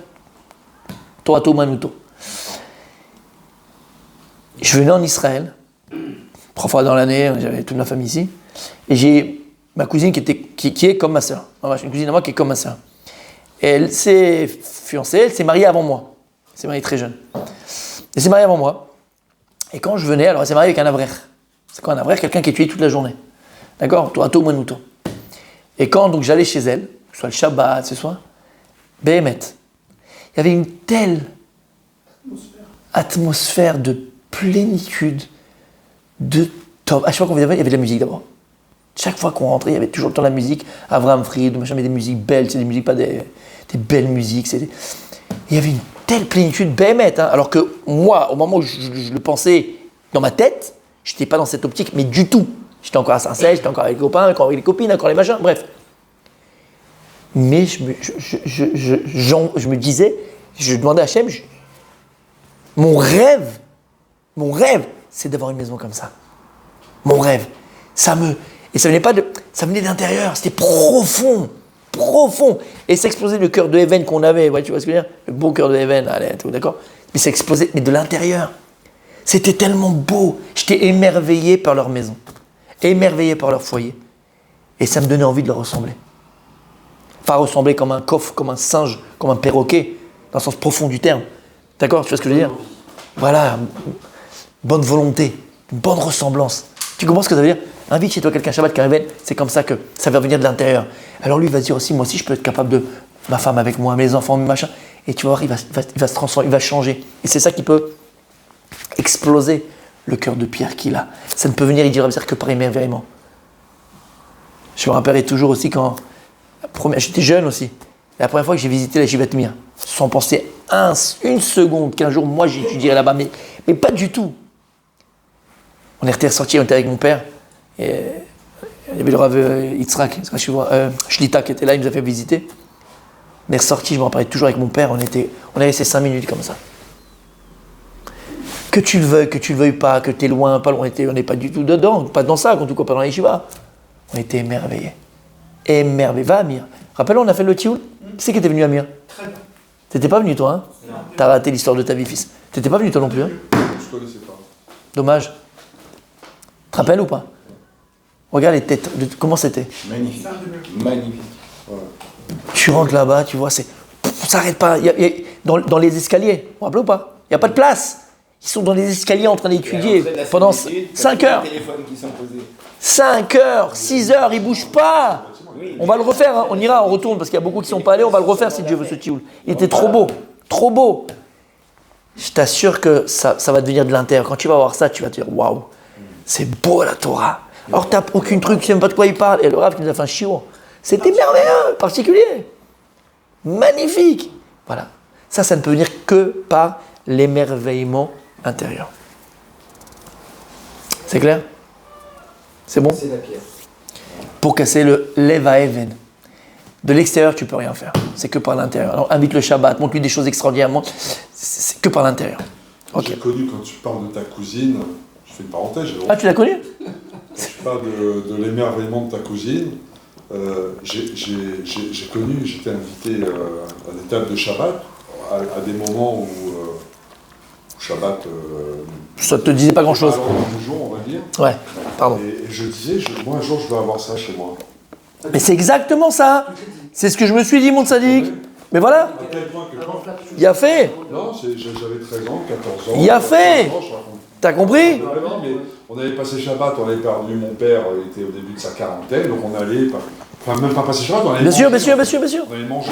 Torah Manuto. Je venais en Israël, 3 fois dans l'année, j'avais toute ma famille ici, et j'ai ma cousine qui est comme ma sœur. Une cousine à moi qui est comme ma sœur. Elle s'est fiancée, elle s'est mariée avant moi. Elle s'est mariée très jeune. Elle s'est mariée avant moi. Et quand je venais, alors elle s'est mariée avec un avrer. C'est quoi un avrer? Quelqu'un qui est tué toute la journée. D'accord? Toi, tout, Manuto. Et quand donc j'allais chez elle, que ce soit le Shabbat, ce soit, Béhémet, il y avait une telle atmosphère de plénitude, de top. À chaque fois qu'on venait, il y avait de la musique d'abord. Chaque fois qu'on rentrait, il y avait toujours le temps de la musique. Avraham Fried, machin, mais des musiques belles, c'est des musiques, pas des belles musiques. Il y avait une telle plénitude, Béhémet, hein, alors que moi, au moment où je le pensais dans ma tête, je n'étais pas dans cette optique, mais du tout. J'étais encore à Saint-Cège, j'étais encore avec les copains, encore avec les copines, encore les machins, bref. Mais je me disais, je demandais à Hachem, mon rêve, c'est d'avoir une maison comme ça. Mon rêve. Et ça venait de l'intérieur, c'était profond. Et ça explosait le cœur de Even qu'on avait, ouais, tu vois ce que je veux dire? Le beau cœur de Even, allez, tout d'accord? Mais ça explosait, mais de l'intérieur. C'était tellement beau. J'étais émerveillé par leur maison, émerveillé par leur foyer. Et ça me donnait envie de leur ressembler. Pas ressembler comme un coffre, comme un singe, comme un perroquet, dans le sens profond du terme. D'accord? Tu vois ce que je veux dire? Voilà, bonne volonté, une bonne ressemblance. Tu comprends ce que ça veut dire? Invite chez toi quelqu'un Shabbat qui arrive, c'est comme ça que ça va venir de l'intérieur. Alors lui, il va se dire aussi, moi aussi, je peux être capable de ma femme avec moi, mes enfants, mes machins. Et tu vas voir, il va se transformer, il va changer. Et c'est ça qui peut exploser le cœur de pierre qu'il a. Ça ne peut venir, il dira que par émerveillement. Je me rappellerai toujours aussi quand, j'étais jeune aussi, la première fois que j'ai visité la Shivat Mir, sans penser une seconde qu'un jour, moi, j'étudierais là-bas, mais pas du tout. On était ressortis, on était avec mon père, et il y avait le Rav Yitzhak, Shlita qui était là, il nous a fait visiter. On est ressortis, je me rappelle toujours avec mon père, on avait ces 5 minutes comme ça. Que tu le veuilles pas, que tu es loin, pas loin, on n'est pas du tout dedans, pas dans ça, en tout cas pas dans les Yeshiva. On était émerveillés. Va Amir. Rappelle-toi, on a fait le Tioul. Qui c'est qui était venu à Amir? Très bien. T'étais pas venu toi, hein? Non. T'as raté l'histoire de ta vie, fils. T'étais pas venu toi non plus, hein? Je connaissais pas. Dommage. Tu te rappelles ou pas? Regarde les têtes, comment c'était? Magnifique. Magnifique. Voilà. Tu rentres là-bas, tu vois, ça s'arrête pas. Dans les escaliers, vous vous rappelez ou pas? Il n'y a pas de place. Ils sont dans les escaliers en train d'étudier pendant 5 heures. 5 heures, 6 heures, ils ne bougent pas. On va le refaire, hein. On ira, on retourne parce qu'il y a beaucoup qui ne sont pas allés. On va le refaire si Dieu veut ce tioul. Il était trop beau, trop beau. Je t'assure que ça va devenir de l'intérieur. Quand tu vas voir ça, tu vas te dire waouh, c'est beau la Torah. Alors tu n'as aucun truc, tu ne sais même pas de quoi il parle. Et le Rav qui nous a fait un shiur. C'était merveilleux, particulier. Magnifique. Voilà. Ça ne peut venir que par l'émerveillement intérieur. C'est clair? C'est bon? C'est la pierre. Pour casser le leva even. De l'extérieur, tu peux rien faire. C'est que par l'intérieur. Alors invite le Shabbat, montre-lui des choses extraordinaires. C'est que par l'intérieur. Okay. J'ai connu, quand tu parles de ta cousine, je fais une parenthèse. Ah, tu l'as connue? Quand tu parles de l'émerveillement de ta cousine, j'ai connu, j'étais invité à des tables de Shabbat, à des moments où Shabbat... ça te disait pas grand-chose. Alors, le jour, on va dire. Ouais, pardon. Et je disais, moi un jour je veux avoir ça chez moi. Mais c'est exactement ça. C'est ce que je me suis dit, mon sadique. Mais voilà. À tel point que quand... Il a fait. Non, j'avais 13 ans, 14 ans. Il a fait. T'as compris? Non, mais on avait passé Shabbat, on avait perdu mon père, il était au début de sa quarantaine, donc on allait, enfin même pas passer Shabbat, on allait bien manger. Bien sûr. On allait manger.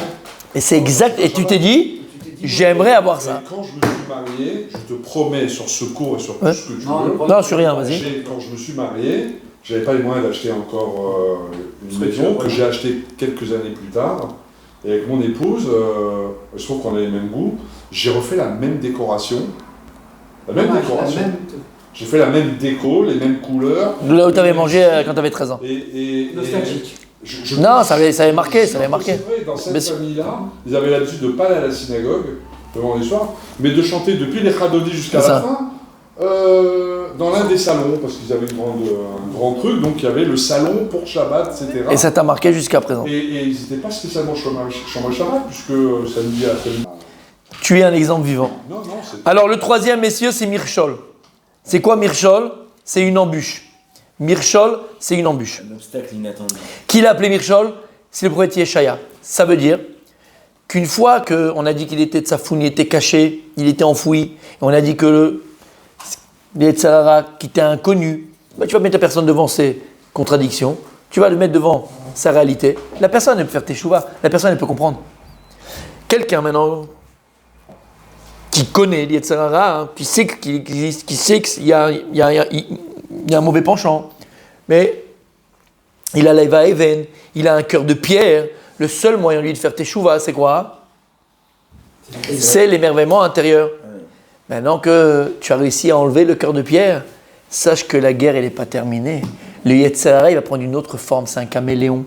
Et c'est exact, et tu t'es dit, j'aimerais avoir ça. Et quand je me suis marié, je te promets sur ce cours et sur tout ce que tu veux. Non, sur rien, vas-y. Quand je me suis marié, j'avais pas les moyens d'acheter encore une maison, que j'ai acheté quelques années plus tard. Et avec mon épouse, je trouve qu'on a les mêmes goûts, j'ai refait la même décoration. J'ai fait la même déco, les mêmes couleurs. Là où tu avais mangé quand tu avais 13 ans. Nostalgique. Non, ça avait marqué. C'est vrai, dans cette famille-là, ils avaient l'habitude de ne pas aller à la synagogue le vendredi soir, mais de chanter depuis les Chadodi jusqu'à la fin. dans l'un des salons, parce qu'ils avaient un grand truc, donc il y avait le salon pour Shabbat, etc. Et ça t'a marqué jusqu'à présent. Et ils n'étaient pas spécialement chômage Shabbat, puisque samedi à samedi. Tu es un exemple vivant. Non, c'est... Alors le troisième, messieurs, c'est Mirchol. C'est quoi Mirchol? C'est une embûche. Mirchol, c'est une embûche. Un obstacle inattendu. Qui l'a appelé Mirchol? C'est le prophète Yeshaya. Ça veut dire qu'une fois qu'on a dit qu'il était tsafoun, il était caché, il était enfoui, et on a dit que le Yetzer Hara, qui était inconnu, bah, tu vas mettre la personne devant ses contradictions, tu vas le mettre devant sa réalité. La personne, elle peut faire teshuva, la personne, elle peut comprendre. Quelqu'un maintenant qui connaît le Yetzer Hara, hein, qui sait qu'il existe, qui sait qu'il y a un mauvais penchant, mais il a l'Eva Even, il a un cœur de pierre. Le seul moyen lui de faire teshuva, c'est quoi? C'est l'émerveillement intérieur. Maintenant que tu as réussi à enlever le cœur de pierre, sache que la guerre, elle n'est pas terminée. Le Yetzer Hara, il va prendre une autre forme, c'est un caméléon.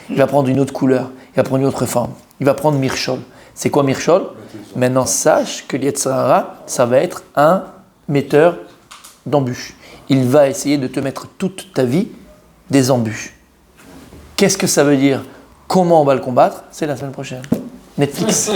Il va prendre une autre couleur, il va prendre une autre forme. Il va prendre Mirchol. C'est quoi Mirchol? Maintenant, sache que le Yetzer Hara, ça va être un metteur d'embûches. Il va essayer de te mettre toute ta vie des embûches. Qu'est-ce que ça veut dire? Comment on va le combattre? C'est la semaine prochaine. Netflix.